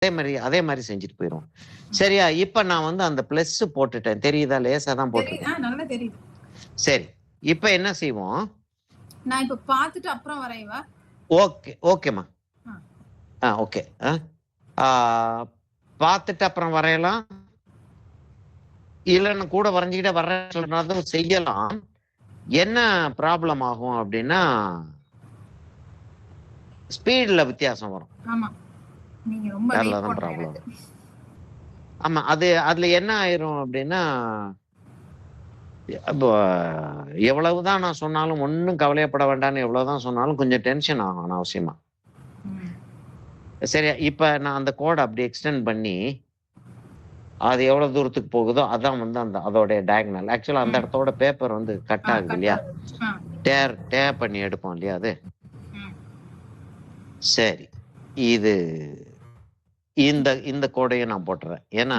அதே மாதிரி செஞ்சுட்டு போயிடும். சரியா? இப்ப நான் வந்து அந்த பிளஸ் போட்டுட்டேன். தெரியுதா? லேசா தான் போட்டிருக்கேன். நல்லா தெரியுது. சரி, இப்ப என்ன செய்வோம்? நான் இப்ப பார்த்துட்டு அப்புறம் வரைவா? ஓகேம்மா. ஓகே. பார்த்துட்டு அப்புறம் வரையலாம், இல்லைன்னு கூட வரைஞ்சிக்கிட்டே வர்றதும் செய்யலாம். என்ன ப்ராப்ளம் ஆகும் அப்படின்னா, ஸ்பீட்ல வித்தியாசம் வரும். அதுலதான் ப்ராப்ளம். ஆமா, அதுல என்ன ஆயிரும் அப்படின்னா, எவ்வளவுதான் நான் சொன்னாலும் ஒன்னும் கவலையப்பட வேண்டாம்னு எவ்வளவுதான் சொன்னாலும் கொஞ்சம் டென்ஷன் ஆகும் அனாவசியமா. சரியா? இப்ப நான் அந்த கோடை அப்படி எக்ஸ்டெண்ட் பண்ணி அது எவ்வளவு தூரத்துக்கு போகுதோ அதான் வந்து அதோட டயகனல். ஆக்சுவலா அந்த இடத்தோட பேப்பர் வந்து கட் ஆகுது இல்லையா? டேர் பண்ணி எடுப்போம் இல்லையா அது. சரி, இது இந்த கோடையை நான் போட்டுறேன். ஏன்னா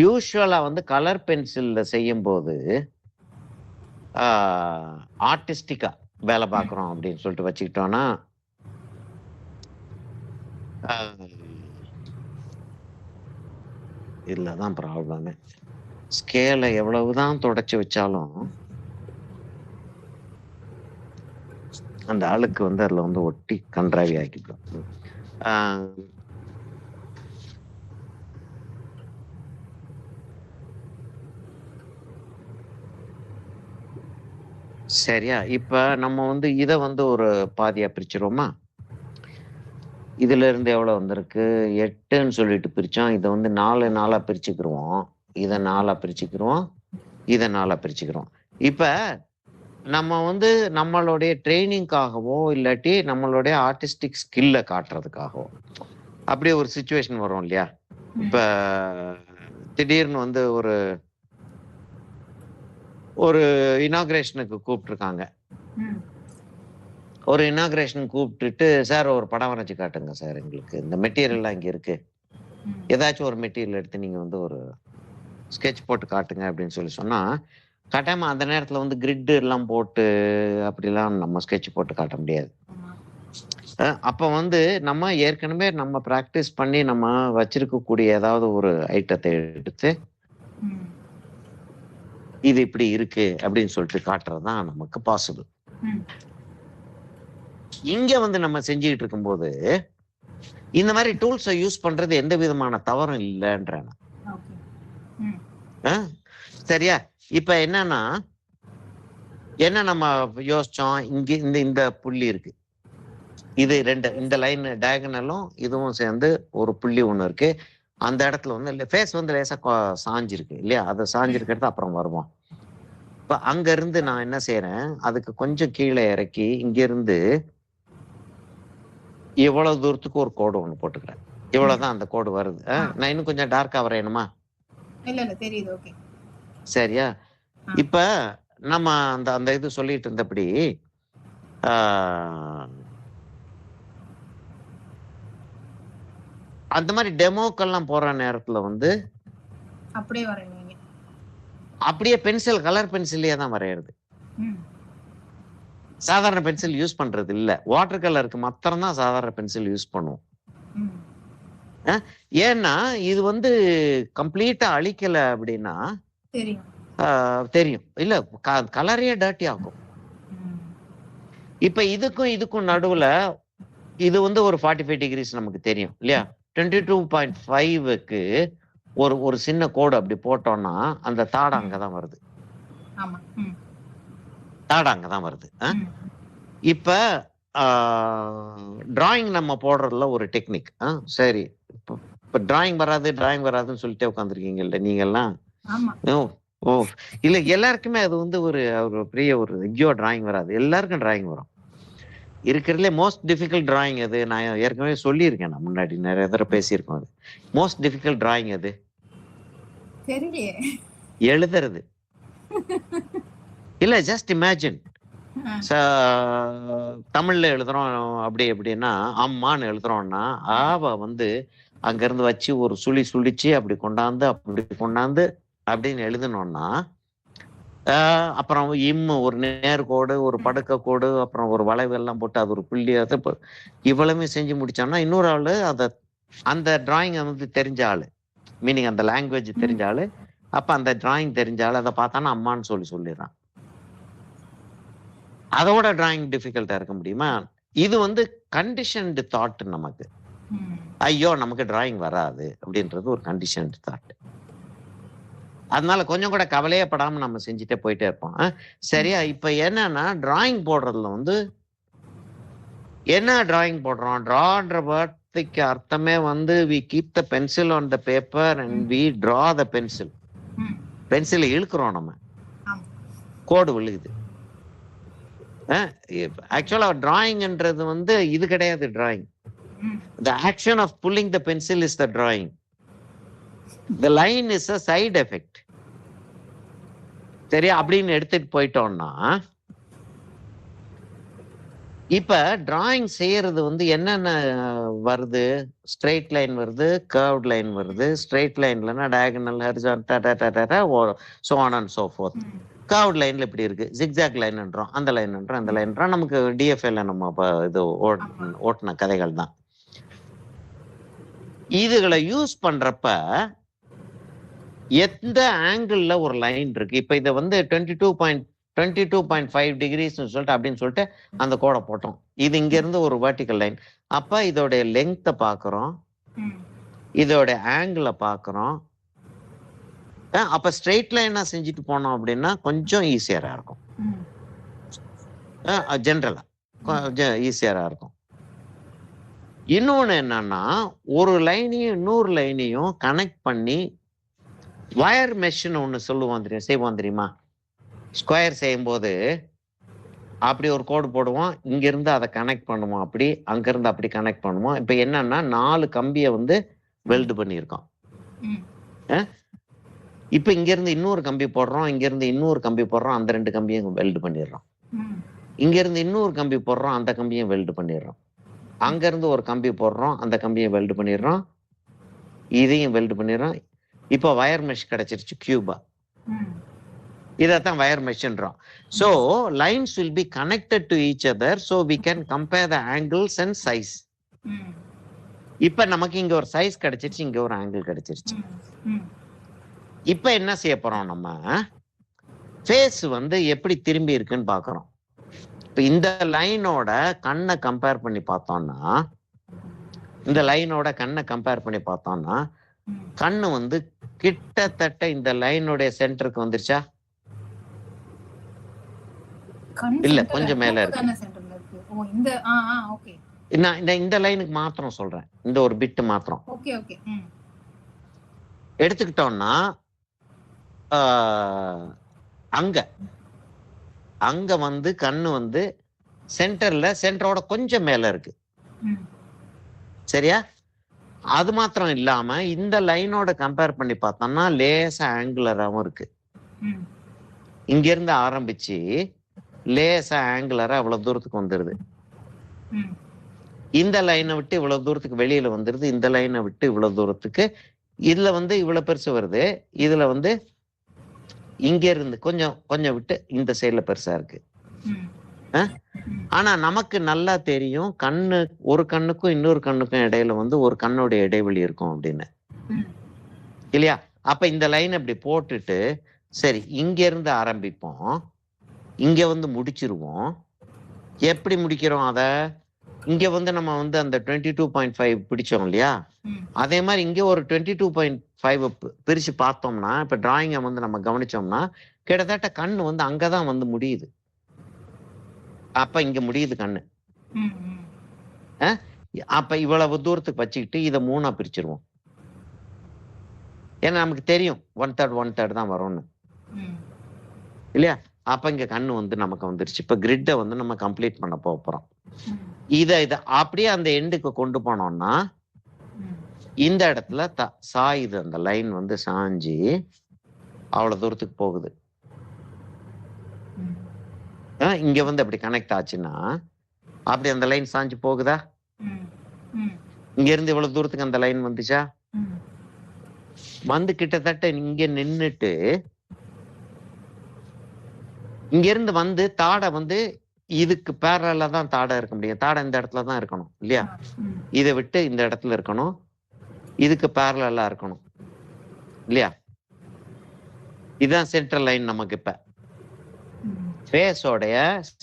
யூஸ்வலா வந்து கலர் பென்சில்ல செய்யும் போது ஆர்டிஸ்டிக்கா வேலை பார்க்குறோம் அப்படின்னு சொல்லிட்டு வச்சுக்கிட்டோம்னா, இதுலதான் ப்ராப்ளமே. ஸ்கேலை எவ்வளவுதான் தொடச்சு வச்சாலும் அந்த ஆளுக்கு வந்து அதுல வந்து ஒட்டி கன்றாவி ஆக்கிடும். சரியா? இப்ப நம்ம வந்து இதை வந்து ஒரு பாதியா பிரிச்சிருவோமா? இதுல இருந்து எவ்வளவு வந்திருக்கு? 8ன்னு சொல்லிட்டு பிரிச்சோம். இதை வந்து 4 பிரிச்சுக்கிருவோம். இதை 4 பிரிச்சுக்கிருவோம். இதை 4 பிரிச்சுக்கிறோம். இப்ப நம்ம வந்து நம்மளுடைய ட்ரைனிங்காகவோ இல்லாட்டி நம்மளுடைய ஆர்டிஸ்டிக் ஸ்கில்ல காட்டுறதுக்காகவோ அப்படி ஒரு சிச்சுவேஷன் வரும் இல்லையா? இப்ப திடீர்னு வந்து ஒரு இனாகிரேஷனுக்கு கூப்பிட்டுருக்காங்க. ஒரு இனாகிரேஷன் கூப்பிட்டுட்டு, சார் ஒரு படம் வரைஞ்சு காட்டுங்க சார், எங்களுக்கு இந்த மெட்டீரியல்லாம் இங்க இருக்கு, ஏதாச்சும் ஒரு மெட்டீரியல் எடுத்து நீங்க வந்து ஒரு ஸ்கெட்ச் போட்டு காட்டுங்க அப்படின்னு சொல்லி சொன்னா, கட்டாயமா அந்த நேரத்துல வந்து கிரிட் எல்லாம் போட்டு அப்படிலாம் நம்ம ஸ்கெட்ச் போட்டு காட்ட முடியாது. அப்ப வந்து நம்ம ஏற்கனவே நம்ம பிராக்டிஸ் பண்ணி நம்ம வச்சிருக்கக்கூடிய ஏதாவது ஒரு ஐட்டத்தை எடுத்து இது இப்படி இருக்கு அப்படின்னு சொல்லிட்டு காட்டுறதுதான் நமக்கு பாசிபிள். இங்க வந்து நம்ம செஞ்சுக்கிட்டு இருக்கும்போது இந்த மாதிரி டூல்ஸை யூஸ் பண்றது எந்த விதமான தவறும் இல்லைன்ற. சரியா? இப்ப என்ன நம்ம யோசிச்சோம், இங்க இந்த புள்ளி இருக்கு, இது இந்த லைன் டயகனலும் இதுவும் சேர்ந்து ஒரு புள்ளி ஒண்ணு இருக்கு. அந்த இடத்துல வந்து ஃபேஸ் வந்து லேசா சாஞ்சிருக்கு இல்லையா? அதை சாஞ்சிருக்கிறது அப்புறம் வருவோம். இப்ப அங்க இருந்து நான் என்ன செய்யறேன், அதுக்கு கொஞ்சம் கீழே இறக்கி இங்க இருந்து இவ்வளவு தூரத்துக்கு ஒரு கோடு ஒண்ணு போட்டுக்கிறேன். இவ்வளவுதான் அந்த கோடு வருது. நான் இன்னும் கொஞ்சம் டார்க்கா வரையணுமா? இல்ல தெரியுது. ஓகே, சரியா? இப்ப நம்ம அந்த இது சொல்லிட்டு இருந்தபடி அந்த மாதிரி டெமோக்கெல்லாம் போற நேரத்துல வந்து அப்படியே வரைவீங்க? அப்படியே பென்சில், கலர் பென்சிலே தான் வரையறது. சாதாரண பென்சில் யூஸ் பண்றது இல்ல. வாட்டர் கலருக்கு மாத்திரம் தான் சாதாரண பென்சில் யூஸ் பண்ணுவோம். ஏன்னா இது வந்து கம்ப்ளீட்டா அழிக்கல அப்படின்னா தெரியும் இல்ல, கலரே டர்ட்டி ஆகும். இப்ப இதுக்கும் நடுவுல இது வந்து ஒரு 45 டிகிரிஸ் நமக்கு தெரியும் இல்லையா? 22.5க்கு ஒரு சின்ன கோடு அப்படி போட்டோம்னா அந்த தாடை அங்கதான் வருது. இப்ப டிராயிங் நம்ம போடுறதுல ஒரு டெக்னிக். சரி, இப்ப டிராயிங் வராதுன்னு சொல்லிட்டே உட்காந்துருக்கீங்க இல்ல நீங்க எல்லாம்? இல்ல, எல்லாருக்குமே அது வந்து ஒரு பெரிய ஒரு ஐயோ டிராயிங் வராது. எல்லாருக்கும் டிராயிங் வரும். இருக்கிறதுல மோஸ்ட் டிஃபிகல்ட் டிராயிங் அது நான் ஏற்கனவே சொல்லியிருக்கேன். நான் முன்னாடி நிறைய தடவை பேசியிருக்கோம். அது மோஸ்ட் டிஃபிகல்ட் டிராயிங் அது எழுதுறது இல்ல. ஜஸ்ட் இமேஜின், தமிழ்ல எழுதுறோம் அப்படி எப்படின்னா அம்மான்னு எழுதுறோம்னா ஆவ வந்து அங்க இருந்து வச்சு ஒரு சுழிச்சு அப்படி கொண்டாந்து அப்படின்னு எழுதணும்னா அப்புறம் ஒரு நேர்கோடு, ஒரு ம். படுக்க கோடு, அப்புறம் ஒரு வளைவு எல்லாம் போட்டு அது ஒரு புள்ளி இவ்வளவுமே செஞ்சு முடிச்சோம்னா, இன்னொரு ஆளு அந்த டிராயிங்க வந்து தெரிஞ்ச ஆளு. மீனிங் அந்த லாங்குவேஜ் ம். தெரிஞ்ச ஆளு. அப்ப அந்த டிராயிங் தெரிஞ்ச ஆளு அத பார்த்தான்னா அம்மான்னு சொல்லிடுறான். அதோட டிராயிங் டிஃபிகல்ட்டா இருக்க முடியுமா? இது வந்து கண்டிஷன்டு தாட் நமக்கு. ம். ஐயோ! நமக்கு டிராயிங் வராது அப்படின்றது ஒரு கண்டிஷன்டு தாட். அதனால கொஞ்சம் கூட கவலையே படாம நம்ம செஞ்சுட்டே போயிட்டே இருப்போம். சரியா? இப்ப என்னன்னா டிராயிங் போடுறதுல வந்து என்ன டிராயிங் போடுறோம்? டிரான்ற வார்த்தைக்கு அர்த்தமே வந்து we keep the pencil on the paper and hmm. We draw the pencil. Hmm. பென்சில இழுக்கிறோம் நம்ம. ஆமா. கோடு விழுகுது. ஆக்சுவலா டிராயிங்ன்றது வந்து இது கிடையாது டிராயிங். ம். The action of pulling the pencil is the drawing. The line is a side effect. சரியா? அப்படின்னு எடுத்துட்டு போயிட்டோம்னா, இப்ப டிராயிங் செய்யறது வந்து என்னென்ன வருது? ஸ்ட்ரெயிட் லைன் வருது, கர்வ்ட் லைன் வருது. ஸ்ட்ரெயிட் லைன்லனா diagonal, horizontal so on and so forth. ம். கர்வ்ட் லைன்ல இப்படி இருக்கு. ஜிக்ஜாக் லைன்ன்றோம். அந்த லைன்ன்றோம், இந்த லைன்ன்றோம். நமக்கு டிஎஃப்எல்ல நம்ம இது ஆமா. ஓட்டுன கதைகள் தான். இதுகளை யூஸ் பண்றப்ப எந்த ஆங்கிள் ஒரு லைன் இருக்கு? இப்ப இத வந்து 22.5 டிகிரிஸ்னு சொல்லிட்டு அப்படின்னு சொல்லிட்டு அந்த கோடை போட்டோம். இது இங்க இருந்து ஒரு வெர்டிகல் லைன். அப்ப இதோட லெங்த்த பார்க்கிறோம். ம். இதோட ஆங்கிள பார்க்கிறோம். அப்ப ஸ்ட்ரெயிட் லைனா செஞ்சுட்டு போனோம் அப்படின்னா கொஞ்சம் ஈஸியரா இருக்கும். ம். ஜெனரலா கொஞ்சம் ஈஸியரா இருக்கும். இன்னொன்னு என்னன்னா, ஒரு லைனையும் இன்னொரு லைனையும் கனெக்ட் பண்ணி வயர் மெஷ்ன்னு ஒண்ணு செய்வோம் தெரியுமா? ஸ்கொயர் செய்யும்போது அப்படி ஒரு கோடு போடுவோம். இங்க இருந்து அதை கனெக்ட் பண்ணுவோம். அப்படி அங்க இருந்து அப்படி கனெக்ட் பண்ணுவோம். இப்ப என்னன்னா 4 கம்பிய வந்து வெல்டு பண்ணியிருக்கோம். ம். இப்ப இங்க இருந்து இன்னொரு கம்பி போடுறோம். இங்க இருந்து இன்னொரு கம்பி போடுறோம். அந்த 2 கம்பியும் வெல்டு பண்ணிடுறோம். ம். இங்க இருந்து இன்னொரு கம்பி போடுறோம். அந்த கம்பியும் வெல்டு பண்ணிடுறோம். அங்க இருந்து ஒரு கம்பி போடுறோம். அந்த கம்பியை வெல்டு பண்ணிடுறோம். இதையும் வெல்டு பண்ணிடுறோம். இப்போ வயர் மெஷ் கிடைச்சிருச்சு கியூபா. ம். இதைத்தான் wire மெஷ்ன்றோம். So lines will be connected to each other so we can compare the angles and size. ம். இப்ப நமக்கு இங்க ஒரு சைஸ் கிடைச்சிருச்சு, இங்க ஒரு ஆங்கிள் கிடைச்சிருச்சு. ம். ம். இப்ப என்ன செய்ய போறோம் நம்ம? ஃபேஸ் வந்து எப்படி திரும்பி இருக்குன்னு பாக்குறோம். இப்ப இந்த லைனோட கண்ணை கம்பேர் பண்ணி பார்த்தோம்னா, இந்த லைனோட கண்ணை கம்பேர் பண்ணி பார்த்தோம்னா, ம். கண்ணு வந்து கிட்டத்தட்ட இந்த லைனுடைய சென்டருக்கு வந்துருச்சா? கண் இல்ல, சென்டர்ல கொஞ்சம் மேல மூக்கு இருக்கு. தானே சென்டர்ல இருக்கு. ஓ இந்த ஓகே. நான் இந்த லைனுக்கு மாத்திரம் சொல்றேன். இந்த ஒரு பிட் மாத்திரம் ஓகே ஓகே. ம். எடுத்துக்கிட்டோம்னா, அங்க வந்து கண்ணு வந்து சென்டரோட கொஞ்சம் மேல இருக்கு. ம். சரியா? அது மாத்திரம் இல்லாம இந்த லைனோட கம்பேர் பண்ணி பார்த்தோம்னா லேசா ஆங்குலராவும் இருக்கு. ம். இங்க இருந்து ஆரம்பிச்சு லேசா ஆங்குலரா இவ்வளவு தூரத்துக்கு வந்துருது. ம். இந்த லைனை விட்டு இவ்வளவு தூரத்துக்கு வெளியில வந்துருது. இந்த லைனை விட்டு இவ்வளவு தூரத்துக்கு. இதுல வந்து இவ்வளவு பெருசு வருது. இதுல வந்து இங்க இருந்து கொஞ்சம் விட்டு இந்த சைடுல பெருசா இருக்கு. ம். ஆனா நமக்கு நல்லா தெரியும் ஒரு கண்ணுக்கும் இன்னொரு கண்ணுக்கும் இடையில வந்து ஒரு கண்ணோட இடைவெளி இருக்கும் அப்படின்னு. ம். இல்லையா? அப்ப இந்த லைன் இப்படி போட்டுட்டு சரி இங்க இருந்து ஆரம்பிப்போம். இங்க வந்து முடிச்சிருவோம். எப்படி முடிக்கிறோம் அத? இங்க வந்து நம்ம வந்து அந்த 22.5 பிடிச்சோம் இல்லையா? ம். அதே மாதிரி இங்க ஒரு 22.5 பிரிச்சு பார்த்தோம்னா, இப்ப டிராயிங்கை வந்து நம்ம கவனிச்சோம்னா கிட்டத்தட்ட கண்ணு வந்து அங்கதான் வந்து முடியுது. அப்ப இங்க முடியுது கண்ணு. ம். ம். அப்ப இவ்வளவு தூரத்துக்கு வச்சுக்கிட்டு இதை 3ஆ பிரிச்சிருவோம். ஏன்னா நமக்கு தெரியும் 1/3 தான் வரும்னு. ம். இல்லையா? அப்ப இங்க கண்ணு வந்து நமக்கு வந்துருச்சு. இப்ப கிரிட்டை வந்து நம்ம கம்ப்ளீட் பண்ண போறோம். ம். இத அப்படியே அந்த எண்டுக்கு கொண்டு போனோம்னா ம். இந்த இடத்துல சாயுது. அந்த லைன் வந்து சாஞ்சி அவ்வளவு தூரத்துக்கு போகுது. ம். இங்க வந்து அப்படி கனெக்ட் ஆச்சுன்னா அப்படி அந்த லைன் சாஞ்சு போகுதா? ம். ம். இங்க இருந்து இவ்வளவு தூரத்துக்கு அந்த லைன் வந்துச்சா? ம். வந்து கிட்டத்தட்ட இங்க நின்னுட்டு இங்க இருந்து வந்து தாடை வந்து இதுக்கு பேரலா தான் தாடை இருக்க முடியும். தாடை இந்த இடத்துல தான் இருக்கணும் இல்லையா? இதை விட்டு இந்த இடத்துல இருக்கணும், இதுக்கு பேரலா இருக்கணும் இல்லையா? இதுதான் சென்டர் லைன் நமக்கு. இப்ப ஃபேஸோடைய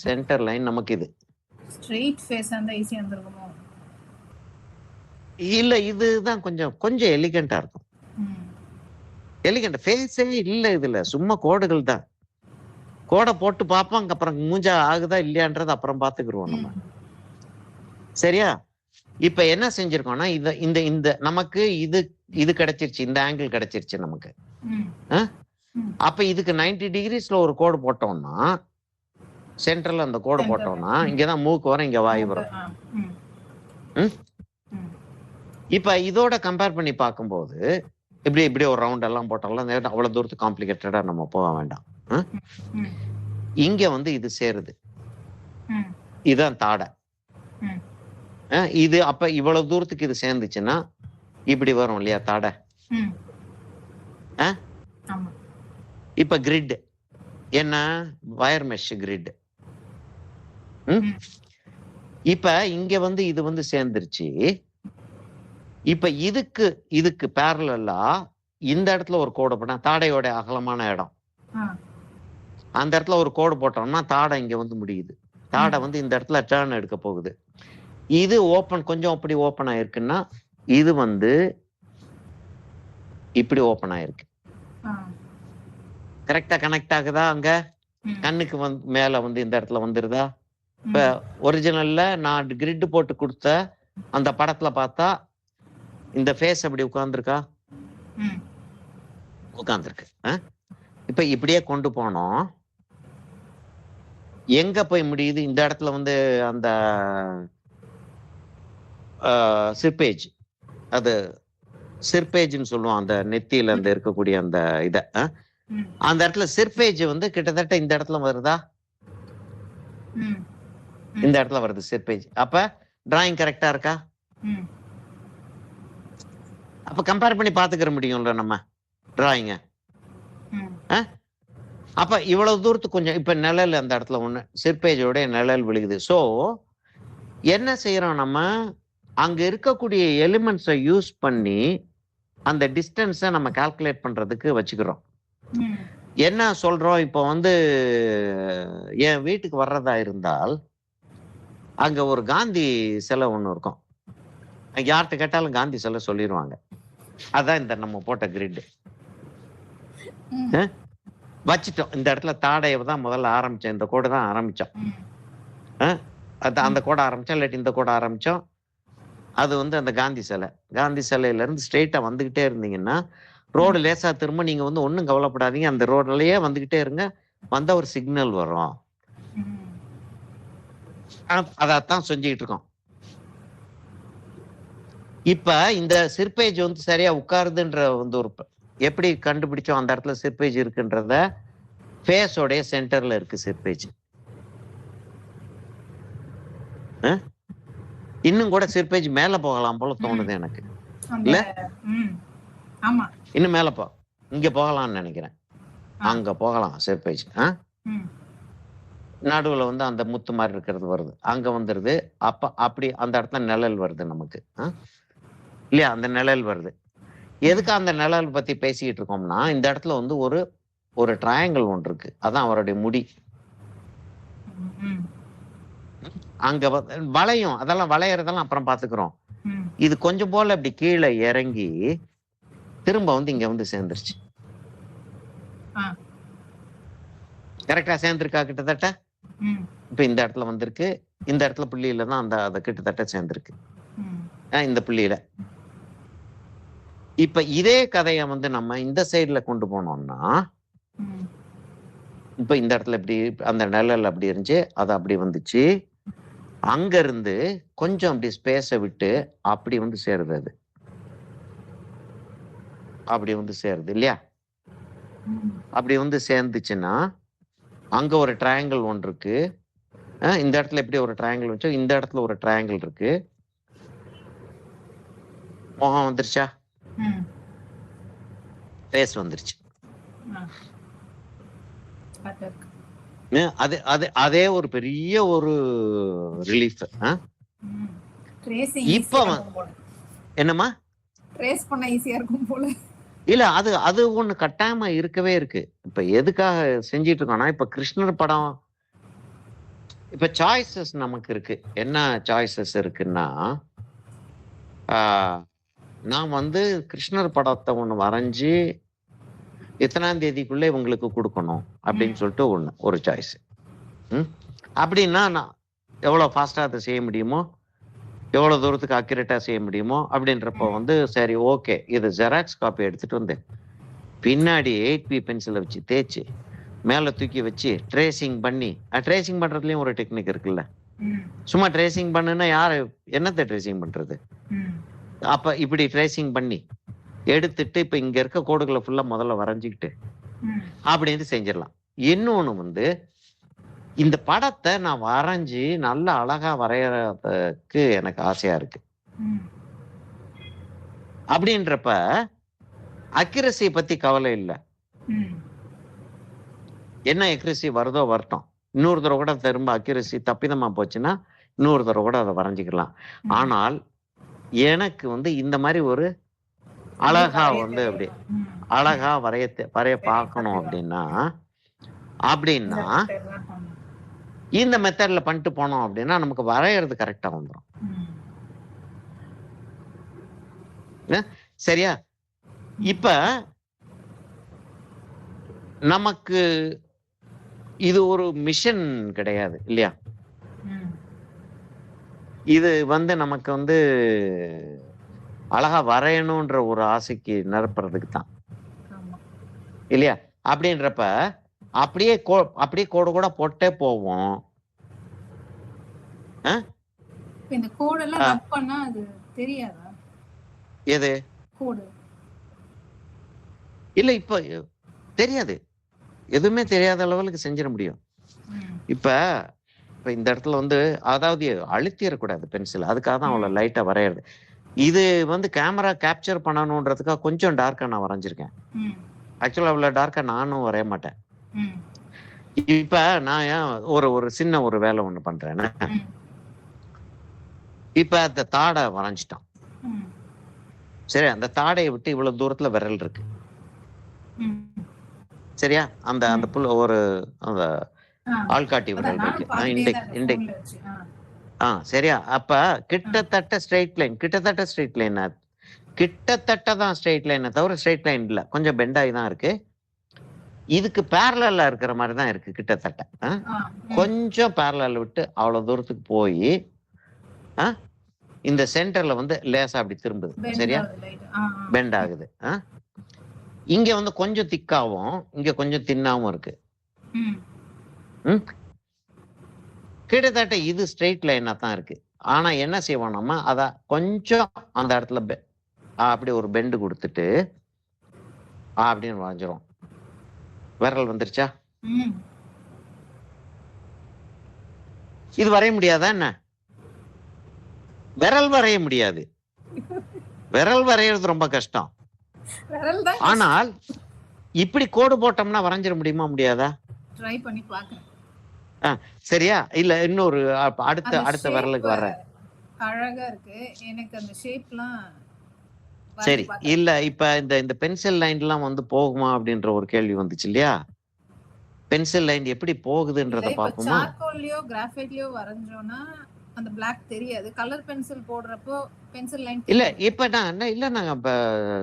சென்டர் லைன் நமக்கு இது. ஸ்ட்ரெயிட் ஃபேஸ் அந்த ஈஸியா இருந்திருக்குமோ? இல்ல, இதுதான் கொஞ்சம் கொஞ்சம் எலிகண்டா இருக்கும். எலிகண்ட் ஃபேஸே இல்ல இதுல, சும்மா கோடுகள் தான். கோடை போட்டு பார்ப்போம், அப்புறம் மூஞ்சா ஆகுதா இல்லையான்றது அப்புறம் பாத்துக்கிருவோம் நம்ம. சரியா? இப்ப என்ன செஞ்சிருக்கோம்னா இந்த இந்த நமக்கு இது இது கிடைச்சிருச்சு, இந்த ஆங்கிள் கிடைச்சிருச்சு நமக்கு. அப்ப இதுக்கு 90 டிகிரிஸ்ல ஒரு கோடு போட்டோம்னா, சென்டர்ல அந்த கோடு போட்டோம்னா இங்கதான் மூக்கு வரும், இங்க வாய் வரும். இப்ப இதோட கம்பேர் பண்ணி பார்க்கும்போது இப்படி இப்படி ஒரு ரவுண்ட் எல்லாம் போட்டாலும் அவ்வளவு தூரத்துக்கு காம்ப்ளிகேட்டடா நம்ம போக வேண்டாம். இங்க வந்து இது சேருது, இதுதான் தாடை. இது அப்ப இவ்வளவு தூரத்துக்கு இது சேர்ந்துச்சுன்னா இப்படி வரும் இல்லையா தாடை? இப்ப கிரிட் என்ன? Wire mesh grid. இப்ப இங்க வந்து இது வந்து சேர்ந்துருச்சு. இப்ப இதுக்கு பேரலா இந்த இடத்துல ஒரு கோடு போட்டா, தாடையோட அகலமான இடம், அந்த இடத்துல ஒரு கோடு போட்டோம்னா தாடை இங்க வந்து முடியுது. தாடை வந்து இந்த இடத்துல டர்ன் எடுக்க போகுது. இது ஓப்பன், கொஞ்சம் அப்படி ஓப்பன் ஆயிருக்குன்னா இது வந்து இப்படி ஓப்பன் ஆயிருக்கு. கரெக்டா கனெக்ட் ஆகுதா? அங்க கண்ணுக்கு வந்து மேல வந்து இந்த இடத்துல வந்துருதா? இப்ப ஒரிஜினல்ல நான் கிரிட் போட்டு கொடுத்த அந்த படத்துல பார்த்தா இந்த ஃபேஸ் அப்படி உட்கார்ந்துருக்கா? உட்கார்ந்துருக்கு. இப்ப இப்படியே கொண்டு போனோம், எங்க போய் முடியுது? இந்த இடத்துல வந்து அந்த சிர்பேஜ், அது சிர்பேஜ்னு சொல்லுவோம், அந்த நெத்தியில அந்த இருக்கக்கூடிய அந்த இத, அந்த இடத்துல சிர்பேஜ் வந்து கிட்டத்தட்ட இந்த இடத்துல வருதா? இந்த இடத்துல வருது சிர்பேஜ். அப்ப டிராயிங் கரெக்டா இருக்கா? அப்ப கம்பேர் பண்ணி பாத்துக்கிற முடியும்ல நம்ம டிராயிங்க. அப்ப இவ்வளவு தூரத்துக்கு கொஞ்சம் இப்ப நிழல் அந்த இடத்துல ஒண்ணு சிர்பேஜோட நிழல் விழுகுது. சோ என்ன செய்யறோம் நம்ம? அங்க இருக்கக்கூடிய எலிமெண்ட்ஸை யூஸ் பண்ணி அந்த டிஸ்டன்ஸை நம்ம கால்குலேட் பண்றதுக்கு வச்சுக்கிறோம். என்ன சொல்றோம்? இப்போ வந்து என் வீட்டுக்கு வர்றதா இருந்தால் அங்க ஒரு காந்தி சிலை ஒண்ணு இருக்கும். யார்கிட்ட கேட்டாலும் காந்தி சிலை சொல்லிடுவாங்க. அதான் இந்த நம்ம போட்ட கிரிட். வச்சுட்டோம். இந்த இடத்துல தாடையை தான் முதல்ல ஆரம்பிச்சோம், இந்த கோடு தான் ஆரம்பிச்சோம். அந்த கோடை ஆரம்பிச்சோம், இல்லாட்டி இந்த கோடை ஆரம்பிச்சோம். அது வந்து அந்த காந்தி சிலை. காந்தி சிலையில இருந்து ஸ்ட்ரெயிட்டா வந்துகிட்டே இருந்தீங்கன்னா ரோடு லேசா திரும்ப, நீங்க வந்து ஒன்றும் கவலைப்படாதீங்க, அந்த ரோட்லயே வந்துகிட்டே இருங்க, வந்த ஒரு சிக்னல் வரும். அதான் செஞ்சுக்கிட்டு இருக்கோம். இப்ப இந்த சிர்பேஜ் வந்து சரியா உட்காருதுன்ற வந்து ஒரு எப்படி கண்டுபிடிச்சோம்? அந்த இடத்துல சிர்பேஜ் இருக்குன்றத, ஃபேஸோடைய சென்டர்ல இருக்கு சிர்பேஜ். இன்னும் கூட சிர்பேஜ் மேல போகலாம் போல தோணுது எனக்கு, இல்ல? இன்னும் மேல இங்க போகலாம்னு நினைக்கிறேன். அங்க போகலாம் சிர்பேஜ். நடுவுல வந்து அந்த முத்து மாதிரி இருக்கிறது வருது, அங்க வந்துருது. அப்ப அப்படி அந்த இடத்துல நிழல் வருது நமக்கு, இல்லையா? அந்த நிழல் வருது. எதுக்கு அந்த நிழல் பத்தி பேசிக்கிட்டு இருக்கோம்னா, இந்த இடத்துல வந்து ஒரு ட்ரையாங்கிள் ஒன்று இருக்கு, அதான் அவருடைய முடி. அங்க வளையும், அதெல்லாம் வளையறதெல்லாம் அப்புறம் பாத்துக்கிறோம். இது கொஞ்சம் போல இப்படி கீழே இறங்கி திரும்ப வந்து இங்க வந்து சேர்ந்துருச்சு. கரெக்டா சேர்ந்திருக்கா? கிட்டத்தட்ட இப்ப இந்த இடத்துல வந்திருக்கு, இந்த இடத்துல புள்ளியில தான் அந்த அதை கிட்டத்தட்ட சேர்ந்திருக்கு, இந்த புள்ளியில. இப்ப இதே கதையை வந்து நம்ம இந்த சைடுல கொண்டு போனோம்னா, இப்ப இந்த இடத்துல இப்படி அந்த நிழல் அப்படி இருந்துச்சு, அது அப்படி வந்துச்சு. அங்க இருந்து கொஞ்சம் அப்படி ஸ்பேஸை விட்டு அப்படி வந்து சேருது, அது அப்படி வந்து சேருது இல்லையா? அப்படி வந்து சேர்ந்துச்சுன்னா அங்க ஒரு ட்ரையாங்கிள் ஒன்று இருக்கு. இந்த இடத்துல எப்படி ஒரு ட்ரையாங்கிள் வச்சோம், இந்த இடத்துல ஒரு ட்ரையாங்கிள் இருக்கு. முகம் வந்துருச்சா? ஃபேஸ் வந்துருச்சு. அது அது அதே ஒரு பெரிய ஒரு ரிலீஃப். ட்ரேசிங் இப்ப ஈஸியா இருக்கும் போல. என்னம்மா? ட்ரேஸ் பண்ண ஈஸியா இருக்கும் போல. இல்ல அது அது ஒண்ணு கட்டாயமா இருக்கவே இருக்கு. இப்ப எதுக்காக செஞ்சிட்டு இருக்கோம்னா, இப்ப கிருஷ்ணர் படம் இப்ப சாய்ஸஸ் நமக்கு இருக்கு. என்ன சாய்ஸஸ் இருக்குன்னா, ஆ நான் வந்து கிருஷ்ணர் படத்த ஒண்ணு வரைஞ்சு, இத்தனாம் தேதிக்குள்ள இவங்களுக்கு குடுக்கணும் அப்படின்னு சொல்லிட்டு ஒண்ணு, ஒரு சாய்ஸ். ம். அப்படின்னா நான் எவ்வளோ ஃபாஸ்ட்டா அத செய்ய முடியுமோ, எவ்வளோ தூரத்துக்கு அக்யூரேட்டா செய்ய முடியுமோ அப்படின்றப்போ வந்து சரி ஓகே. இது ஜெராக்ஸ் காப்பி எடுத்துட்டு வந்து, பின்னாடி 8B பென்சில வச்சு தேய்ச்சு, மேல தூக்கி வச்சு ட்ரேசிங் பண்ணி, ட்ரேசிங் பண்றதுலயும் ஒரு டெக்னிக் இருக்குல்ல. சும்மா ட்ரேசிங் பண்ணுனா யாரு என்னத்த ட்ரேசிங் பண்றது? அப்ப இப்படி ட்ரேசிங் பண்ணி, எடுத்துட்டு இப்ப இங்க இருக்க கோடுகள ஃபுல்லா முதல்ல வரைஞ்சுக்கிட்டு, அப்படின்னு செஞ்சிரலாம். இன்னொன்னு வந்து, இந்த படத்த நான் வரைஞ்சு நல்லா அழகா வரையறதுக்கு எனக்கு ஆசையா இருக்கு. அப்படின்றப்ப, அக்யூரசி பத்தி கவலை இல்ல. என்ன அக்யூரசி வருதோ வரட்டும். இன்னொரு தடவ கூட திரும்ப அக்யூரசி தப்பிதமா போச்சுன்னா, இன்னொரு தடவ கூட அத வரைஞ்சுக்கலாம். ஆனால், எனக்கு வந்து இந்த மாரி ஒரு அழகா வந்து அப்படி அழகா வரைய பார்க்கணும் அப்படின்னா இந்த மெத்தட்ல பண்ணிட்டு போனோம் அப்படின்னா, நமக்கு வரையறது கரெக்ட்டா வந்துரும். சரியா? இப்ப நமக்கு இது ஒரு மிஷன் கிடையாது இல்லையா? இது வந்து நமக்கு வந்து அழகா வரையணுன்ற ஒரு ஆசைக்கு நிரப்புறதுக்கு தான். இல்லையா? அப்படின்றப்ப அப்படியே கோடு கூட போட்டே போவோம். இந்த கோடெல்லாம் ரப் பண்ணா அது தெரியாதா? எது? கோடு. இல்ல இப்ப தெரியாது. எதுவுமே தெரியாத லெவலுக்கு செஞ்சிட முடியும். இப்ப இந்த இடத்துல வந்து அதாவது அழுத்திடக்கூடாது பென்சில். அதுக்காக தான் அவ்வளவு லைட்டா வரையறது. இது வந்து கேமரா கேப்சர் பண்ணணுன்றதுக்காக கொஞ்சம் டார்க்கா நான் வரைஞ்சிருக்கேன். ஆக்சுவலா அவ்வளவு டார்க்கா நானும் வரைய மாட்டேன். இப்ப நான் ஒரு சின்ன ஒரு வேலை ஒண்ணு பண்றேன். இப்ப அந்த தாடை வரைஞ்சிட்டான். சரி, அந்த தாடையை விட்டு இவ்வளவு தூரத்துல விரல் இருக்கு. சரியா? அந்த அந்த புல் ஒரு அந்த ஆள்காட்டி விரல் இருக்கு. இண்டெக்ஸ். சரியா? அப்ப கிட்டத்தட்ட ஸ்ட்ரெயிட் லைன் கிட்டத்தட்ட தான் ஸ்ட்ரெயிட் லைனை தவிர ஸ்ட்ரெயிட் லைன் இல்ல. கொஞ்சம் பெண்ட் ஆகி தான் இருக்கு. இதுக்கு பேரலா இருக்கிற மாதிரி தான் இருக்கு கிட்டத்தட்ட. கொஞ்சம் பேரலல் விட்டு அவ்வளவு தூரத்துக்கு போய் இந்த சென்டர்ல வந்து லேசா அப்படி திரும்புது. சரியா? பெண்ட் ஆகுது. இங்க வந்து கொஞ்சம் திக்காவும் இங்க கொஞ்சம் தின்னாவும் இருக்கு. கிட்டத்தட்ட இது ஸ்ட்ரெயிட் லைனா தான் இருக்கு. ஆனா என்ன செய்வோம் நம்ம அத கொஞ்சம் அந்த இடத்துல அப்படி ஒரு பெண்டு கொடுத்துட்டு அப்படின்னு வரைஞ்சிரும். விரல் வந்துருச்சா? இது வரைய முடியாதா என்ன? விரல் வரைய முடியாது. விரல் வரையறது ரொம்ப கஷ்டம். ஆனால் இப்படி கோடு போட்டோம்னா வரைஞ்சிட முடியுமா முடியாதா? ட்ரை பண்ணி பார்க்கறேன். சரியா? இல்ல இன்னொரு அடுத்த விரலுக்கு வர்றேன். அழகா இருக்கு. எனக்கு அந்த ஷேப்லாம் சரி. இல்ல இப்ப இந்த பென்சில் லைன்லாம் வந்து போகுமா அப்படின்ற ஒரு கேள்வி வந்துச்சு இல்லையா? பென்சில் லைன் எப்படி போகுதுன்றத பாப்போமா? சார்கோல்லயோ கிராஃபைட்லயோ வரைஞ்சோம்னா அந்த பிளாக் தெரியாது. கலர் பென்சில் போடுறப்போ பென்சில் லைன் இல்ல இப்ப நான் இப்ப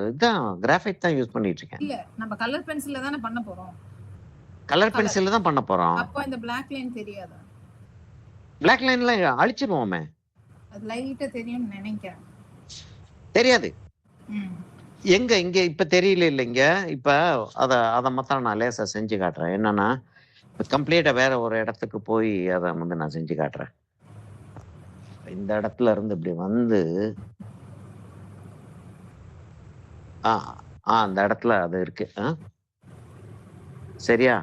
இதான் கிராஃபைட் தான் யூஸ் பண்ணிட்டு இருக்கேன். இல்ல நம்ம கலர் பென்சில்ல தான பண்ண போறோம். கலர் பென்சில்ல தான் பண்ண போறோம். அப்ப இந்த பிளாக் லைன் தெரியாதா? பிளாக் லைன்ல அழிச்சிடுவோமே. அது லைட்டா தெரியும்னு நினைக்கிறேன். தெரியாது. இங்க இப்ப தெரியல இல்லைங்க. இப்ப அத மொத்தம் நான் லேசா செஞ்சு காட்டுறேன். என்னன்னா கம்ப்ளீட்டா வேற ஒரு இடத்துக்கு போய் அதை வந்து நான் செஞ்சு காட்டுறேன். இந்த இடத்துல இருந்து இப்படி வந்து அந்த இடத்துல அது இருக்கு. சரியா?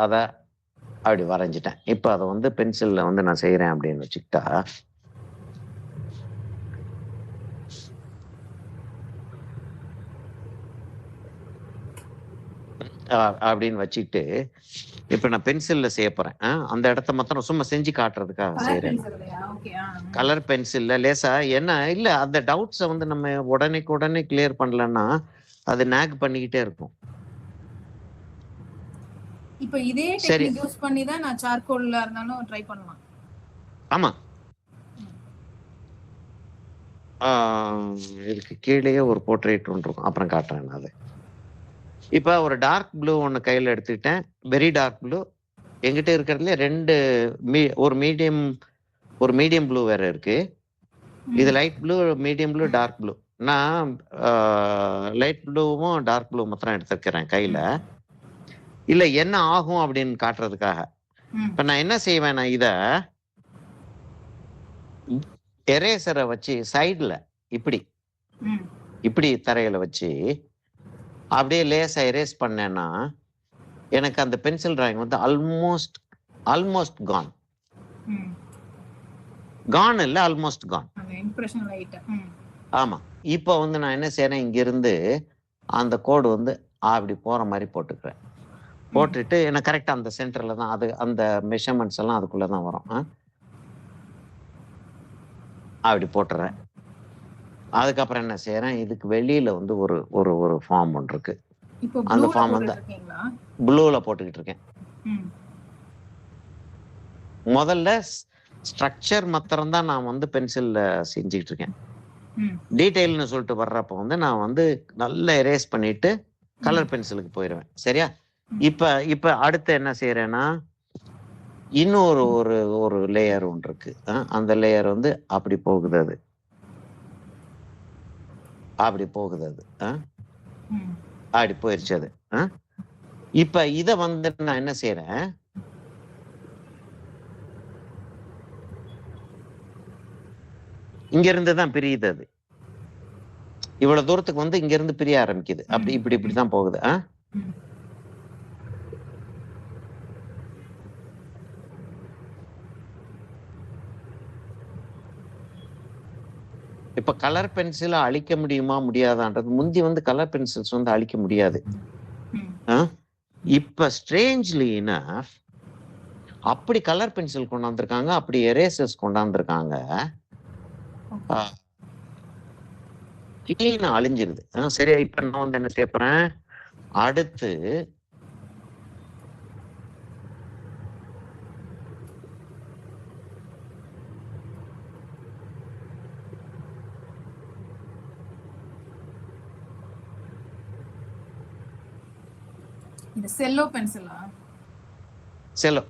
அத அப்படி வரைஞ்சிட்டேன். இப்ப அதை வந்து பென்சில்ல வந்து நான் செய்யறேன் அப்படின்னு வச்சுக்கிட்டா அப்படின்னு வச்சுக்கிட்டு இப்ப நான் பென்சில்ல செய்ய போறேன். அந்த இடத்த மாத்திரம் சும்மா செஞ்சு காட்டுறதுக்காக கலர் செய்யறேன். பென்சில்லையா? ஓகே. கலர் பென்சில்ல லேசா என்ன இல்ல அந்த டவுட்ஸை வந்து நம்ம உடனே கிளியர் பண்ணலன்னா அது நேக் பண்ணிக்கிட்டே இருக்கும். இப்போ இதே சரி. டெக்னிக் யூஸ் பண்ணி தான் நான் சார்கோல்ல இருந்தாலும் ட்ரை பண்ணலாம். ஆமா. இதுக்கு கீழேயே ஒரு போர்ட்ரேட் ஒன்று இருக்கும். அப்புறம் காட்டுறேன் நான் அது. இப்ப ஒரு டார்க் ப்ளூ ஒன்று கையில் எடுத்துக்கிட்டேன். Very dark blue. எங்கிட்ட இருக்கிறதுல ரெண்டு ஒரு மீடியம் ப்ளூ வேற இருக்கு. இது light blue, medium blue, dark blue. நான் லைட் ப்ளூவும் டார்க் ப்ளூ மாத்திரம் எடுத்துக்கிறேன் கையில. இல்ல என்ன ஆகும் அப்படின்னு காட்டுறதுக்காக. இப்ப நான் என்ன செய்வேன், நான் இத எரேசரை வச்சு சைடுல இப்படி தரையில வச்சு அப்படியே லேசா எரேஸ் பண்ணேன்னா எனக்கு அந்த பென்சில் டிராயிங் வந்து ஆல்மோஸ்ட் கான் இல்ல ஆல்மோஸ்ட் கான். ஆமா. இப்ப வந்து நான் என்ன செய்யறேன், இங்க இருந்து அந்த கோடு வந்து அப்படி போற மாதிரி போட்டுக்கிறேன். போட்டுட்டு எனக்கு கரெக்டா அந்த சென்டர்ல தான் அது அந்த மெஷர்மெண்ட்ஸ் எல்லாம் அதுக்குள்ளதான் வரும். அப்படி போட்டுறேன். அதுக்கப்புறம் என்ன செய்யறேன், இதுக்கு வெளியில வந்து ஒரு ஒரு ஒரு ஃபார்ம் ஒன்று இருக்கு. அந்த ஃபார்ம் வந்து ப்ளூல போட்டுக்கிட்டு இருக்கேன். முதல்ல ஸ்ட்ரக்சர் மாத்திரம் தான் நான் வந்து பென்சில்ல செஞ்சுக்கிட்டு இருக்கேன். டீடைல்னு சொல்லிட்டு வர்றப்ப வந்து நான் வந்து நல்லா எரேஸ் பண்ணிட்டு கலர் பென்சிலுக்கு போயிடுவேன். சரியா? இப்ப அடுத்து என்ன செய்யறேன்னா, இன்னொரு ஒரு ஒரு லேயர் ஒன்று இருக்கு. அந்த லேயர் வந்து அப்படி போகுது, அது அப்படி போகுது, அது அப்படி போயிருச்சு அது. இப்ப இத வந்து நான் என்ன செய்யறேன், இங்க இருந்து தான் பிரியுது அது. இவ்வளவு தூரத்துக்கு வந்து இங்க இருந்து பிரிய ஆரம்பிக்குது. அப்படி இப்படிதான் போகுது. இப்ப கலர் பென்சிலை அழிக்க முடியுமா முடியாதான்றது, முந்தி வந்து கலர் பென்சில்ஸ் வந்து அழிக்க முடியாது. இப்ப ஸ்ட்ரேஞ்ச்லி இனஃப் அப்படி கலர் பென்சில் கொண்டாந்துருக்காங்க, அப்படி எரேசர்ஸ் கொண்டாந்துருக்காங்க. கிளீனா அழிஞ்சிருது. சரியா? இப்ப நான் வந்து என்ன செய்யறேன், அடுத்து இது செல்லோ பென்சிலா? செல்லோ.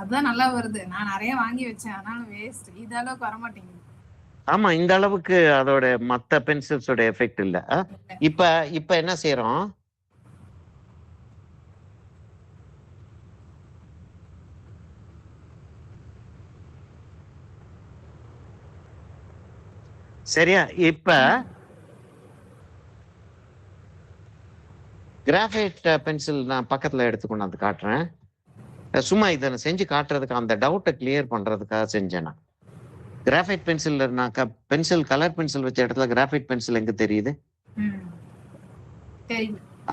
அதான் நல்லா வருது. நான் நிறைய வாங்கி வச்சேன், அதனால வேஸ்ட். இந்த அளவுக்கு வர மாட்டேங்குது. ஆமா, இந்த அளவுக்கு அதோட மத்த பென்சில்ஸோட எஃபெக்ட் இல்ல. இப்ப என்ன செய்யறோம், சரியா? இப்ப கிராஃபைட் பென்சில் நான் பக்கத்துல எடுத்து கொண்டாந்து காட்டுறேன். சும்மா இதை செஞ்சு காட்டுறதுக்கு, அந்த டவுட்டை கிளியர் பண்றதுக்காக செஞ்சேன். நான் கிராஃபைட் பென்சில் நான் பென்சில் கலர் பென்சில் வச்ச இடத்துல கிராஃபைட் பென்சில் எங்க தெரியுது?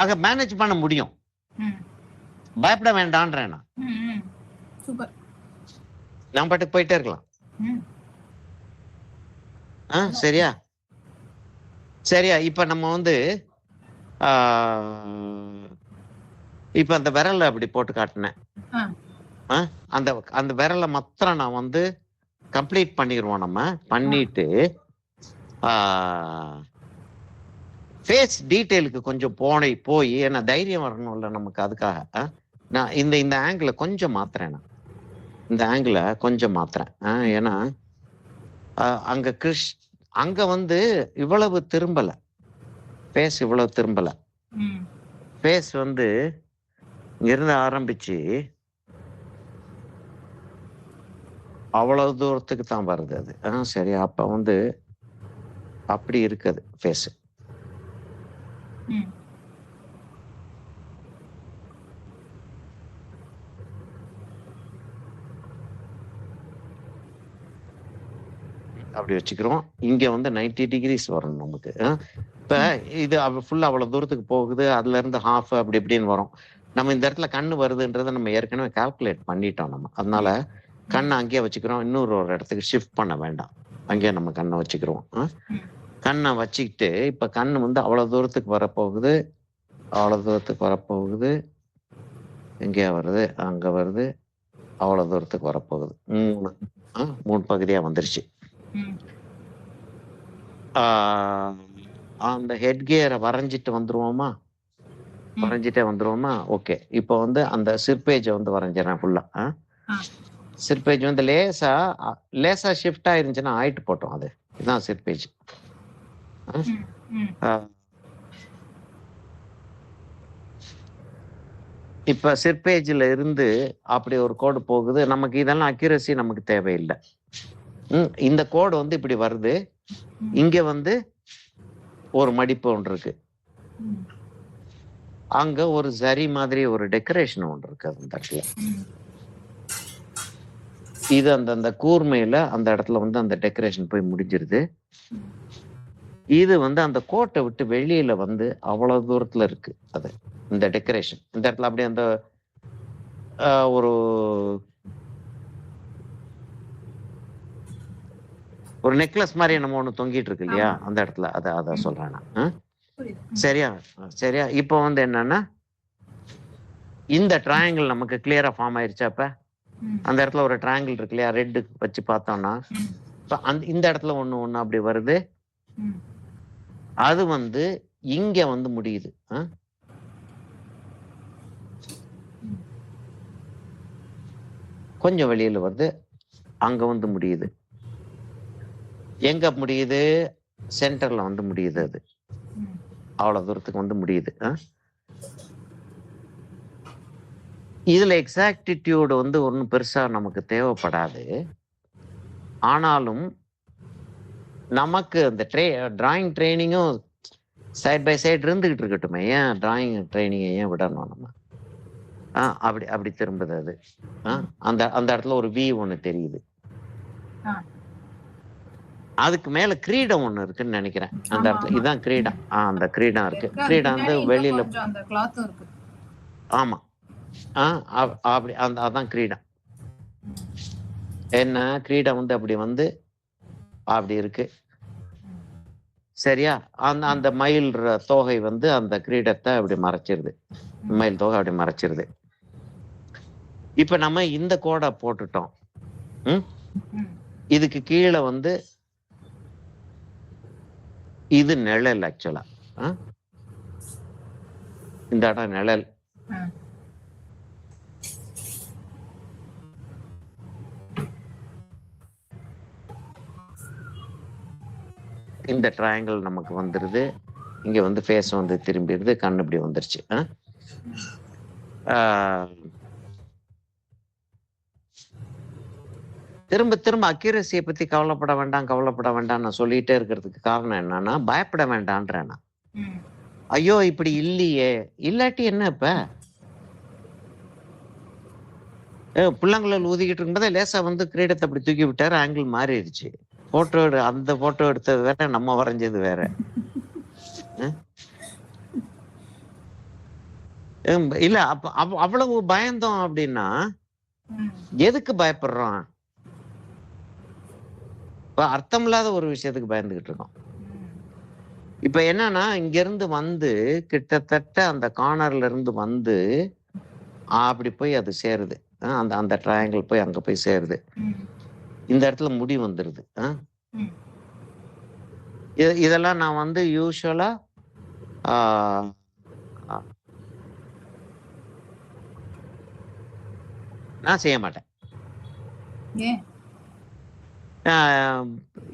ஆக மேனேஜ் பண்ண முடியும். பயப்பட வேண்டான்றேன் நான். நான் பாட்டுக்கு போயிட்டே இருக்கலாம். சரியா? சரியா? இப்ப நம்ம வந்து இப்ப அந்த விரல்ல அப்படி போட்டு காட்டினேன். அந்த அந்த விரலை மாத்திரம் நான் வந்து கம்ப்ளீட் பண்ணிடுவோம். நம்ம பண்ணிட்டு ஃபேஸ் டீடைலுக்கு கொஞ்சம் போய் ஏன்னா தைரியம் வரணும்ல நமக்கு. அதுக்காக நான் இந்த ஆங்கிளை கொஞ்சம் மாத்துறேன். நான் இந்த ஆங்கிளை கொஞ்சம் மாத்துறேன். ஏன்னா அங்க வந்து இவ்வளவு திரும்பல, ஃபேஸ் இவ்வளவு திரும்பல. ஃபேஸ் வந்து இங்கிருந்து ஆரம்பிச்சு அவ்வளவு தூரத்துக்கு தான் வருது அது. சரி, அப்ப வந்து அப்படி இருக்குது ஃபேஸ். அப்படி வச்சுக்கிறோம். இங்க வந்து 90 டிகிரிஸ் வரணும் நமக்கு. இப்ப இது ஃபுல்லா அவ்வளவு தூரத்துக்கு போகுது, அதுல இருந்து ஹாஃப் அப்படி இப்படின்னு வரும். நம்ம இந்த இடத்துல கண்ணு வருதுன்றத நம்ம ஏற்கனவே கால்குலேட் பண்ணிட்டோம் நம்ம. அதனால கண்ணை அங்கேயே வச்சுக்கிறோம். இன்னொரு ஒரு இடத்துக்கு ஷிஃப்ட் பண்ண வேண்டாம். அங்கேயே நம்ம கண்ணை வச்சுக்கிறோம். கண்ணை வச்சுக்கிட்டு இப்ப கண்ணு வந்து அவ்வளவு தூரத்துக்கு வரப்போகுது, அவ்வளவு தூரத்துக்கு வரப்போகுது, எங்கேயா வருது, அங்க வருது, அவ்வளவு தூரத்துக்கு வரப்போகுது. 3 பகுதியா வந்துருச்சு. அந்த ஹெட் கியரை வரைஞ்சிட்டு வந்துருவோமா? வரைஞ்சிட்டே வந்துருவோமா? ஓகே. இப்போ வந்து அந்த சிற்பேஜை வந்து வரைஞ்சிடறேன் ஃபுல்லா. சிற்பேஜ் வந்து லேசா ஷிஃப்ட் ஆயிருந்துச்சுன்னா ஆயிட்டு போட்டோம். அது இதுதான் சிற்பேஜ். இப்ப சிற்பேஜ்ல இருந்து அப்படி ஒரு கோடு போகுது. நமக்கு இதெல்லாம் அக்யூரசி நமக்கு தேவையில்லை. இந்த கோடு வந்து இப்படி வருது. இங்க வந்து ஒரு மடிப்பு ஒன்று இருக்கு. அங்க ஒரு சரி மாதிரி ஒரு டெக்கரேஷன் ஒன்று இருக்கு அந்த இடத்துல. இது அந்த கூர்மையில அந்த இடத்துல வந்து அந்த டெக்கரேஷன் போய் முடிஞ்சிருது. இது வந்து அந்த கோட்டை விட்டு வெளியில வந்து அவ்வளவு தூரத்துல இருக்கு. அது இந்த டெக்கரேஷன் இந்த இடத்துல அப்படியே அந்த ஒரு நெக்லஸ் மாதிரி நம்ம ஒண்ணு தொங்கிட்டு இருக்கு இல்லையா, அந்த இடத்துல அத சொல்றேன் நான். சரியா சரியா. இப்போ வந்து என்னன்னா இந்த ட்ரையாங்கிள் நமக்கு கிளியரா ஃபார்ம் ஆயிருச்சா? அப்ப அந்த இடத்துல ஒரு ட்ரையாங்கிள் இருக்கு இல்லையா, ரெட் வச்சு பார்த்தோம்னா இந்த இடத்துல ஒண்ணு அப்படி வருது. அது வந்து இங்க வந்து முடியுது. கொஞ்சம் வெளியில வருது, அங்க வந்து முடியுது. எங்க முடியுது? சென்டர்ல வந்து முடியுது. அது அவ்வளவு தூரத்துக்கு வந்து முடியுது. இதுல எக்ஸாக்டிடியூட் வந்து ஒன்றும் பெருசா நமக்கு தேவைப்படாது. ஆனாலும் நமக்கு அந்த டிராயிங் ட்ரைனிங்கும் சைட் பை சைடு இருந்துகிட்டு இருக்கட்டுமே. ஏன் டிராயிங் ட்ரைனிங்கை ஏன் விடணும் நம்ம? அப்படி திரும்புது அது. அந்த இடத்துல ஒரு வி ஒண்ணு தெரியுது. அதுக்கு மேல கிரீடம் ஒண்ணு இருக்குன்னு நினைக்கிறேன் அந்த இடத்துல. இதுதான் கிரீடம். அந்த கிரீடம் இருக்கு. கிரீடம் வந்து வெளியில. ஆமா. அப்படி அதான் கிரீடம். என்ன கிரீடம் வந்து அப்படி வந்து அப்படி இருக்கு. சரியா? அந்த மயில் தோகை வந்து அந்த கிரீடத்தை அப்படி மறைச்சிருது. மயில் தோகை அப்படி மறைச்சிருது. இப்ப நம்ம இந்த கோடை போட்டுட்டோம். இதுக்கு கீழே வந்து இது நிழல். ஆக்சுவலா இந்த இடம் நிழல். இந்த ட்ரையாங்கிள் நமக்கு வந்துருது. இங்க வந்து ஃபேஸ் வந்து திரும்பிடுது, கண்ணு இப்படி வந்துருச்சு. திரும்ப திரும்ப அக்யூரசியை பத்தி கவலைப்பட வேண்டாம் நான் சொல்லிட்டே இருக்கிறதுக்கு காரணம் என்னன்னா, பயப்பட வேண்டான்றேன் நான். ஐயோ இப்படி இல்லையே, இல்லாட்டி என்ன? இப்ப புள்ளங்குழல் ஊதிக்கிட்டு இருக்கும்போது லேசா வந்து கிரீடத்தை அப்படி தூக்கி விட்டாரு, ஆங்கிள் மாறிடுச்சு. அந்த போட்டோ எடுத்தது வேற, நம்ம வரைஞ்சது வேற. இல்ல அவ்வளவு பயந்தோம் அப்படின்னா எதுக்கு பயப்படுறோம்? அர்த்தம் இல்லாத ஒரு விஷயத்துக்கு பயந்துகிட்டு இருக்கோம். இப்ப என்னன்னா இங்க இருந்து வந்து கிட்டத்தட்ட அந்த கார்னர்ல இருந்து வந்து அப்படி போய் அது சேருது. அந்த ட்ரையாங்கிள் போய் அங்க போய் சேருது. இந்த இடத்துல முடி வந்துருது. இதெல்லாம் நான் வந்து யூஸ்வலா நான் செய்ய மாட்டேன்.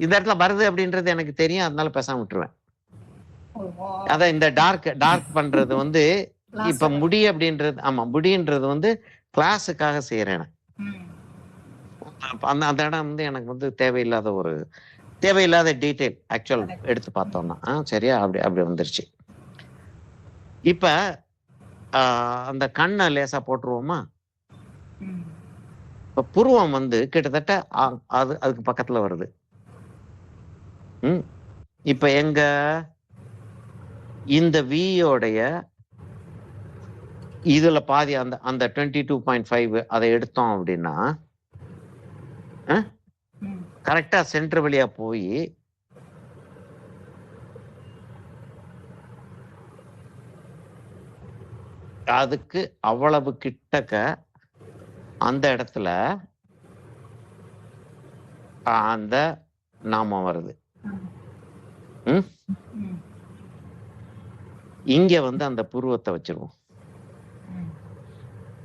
இந்த இடத்துல வருது அப்படின்றது எனக்கு தெரியும், அதனால பேசாம விட்டுருவேன். அதான் இந்த டார்க் பண்றது வந்து இப்ப முடி அப்படின்றது. ஆமா, முடின்றது வந்து கிளாஸுக்காக செய்யறேன். அந்த இடம் வந்து எனக்கு வந்து தேவையில்லாத டீட்டெயில் ஆக்சுவல் எடுத்து பார்த்தோம்னா. சரியா? அப்படி வந்துருச்சு. இப்ப அந்த கண்ணை லேசா போட்டுருவோமா? இப்ப புருவம் வந்து கிட்டத்தட்ட அதுக்கு பக்கத்துல வருது. இப்ப எங்க இந்த வியோடைய இதுல பாதி அந்த அந்த 22.5 அதை எடுத்தோம் அப்படின்னா கரெக்டா சென்டர் வழியா போய் அதுக்கு அவ்வளவு கிட்டக்க அந்த இடத்துல அந்த நாமம் வருது. இங்க வந்து அந்த புருவத்தை வச்சிருவோம்.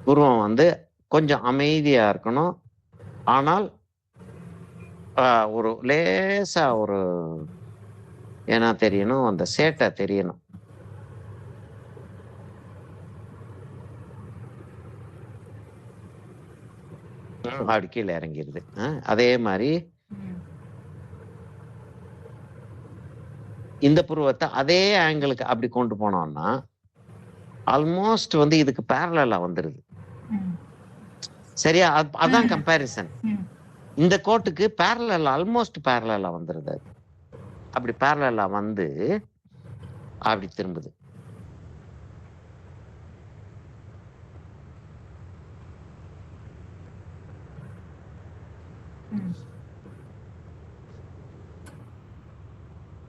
புருவம் வந்து கொஞ்சம் அமைதியா இருக்கணும். ஆனால் ஒரு லேசா ஒரு ஏன்னா தெரியணும், அந்த சேட்டை தெரியணும். அப்படி கீழே இறங்கிருது. அதே மாதிரி இந்த புருவத்தை அதே ஆங்கிளுக்கு அப்படி கொண்டு போனோம்னா ஆல்மோஸ்ட் வந்து இதுக்கு பேரலா வந்துருது. சரியா? அதான் கம்பேரிசன். இந்த கோட்டுக்கு பேரலா ஆல்மோஸ்ட் பேரலா வந்துருது. அப்படி பேரலா வந்து அப்படி திரும்புது.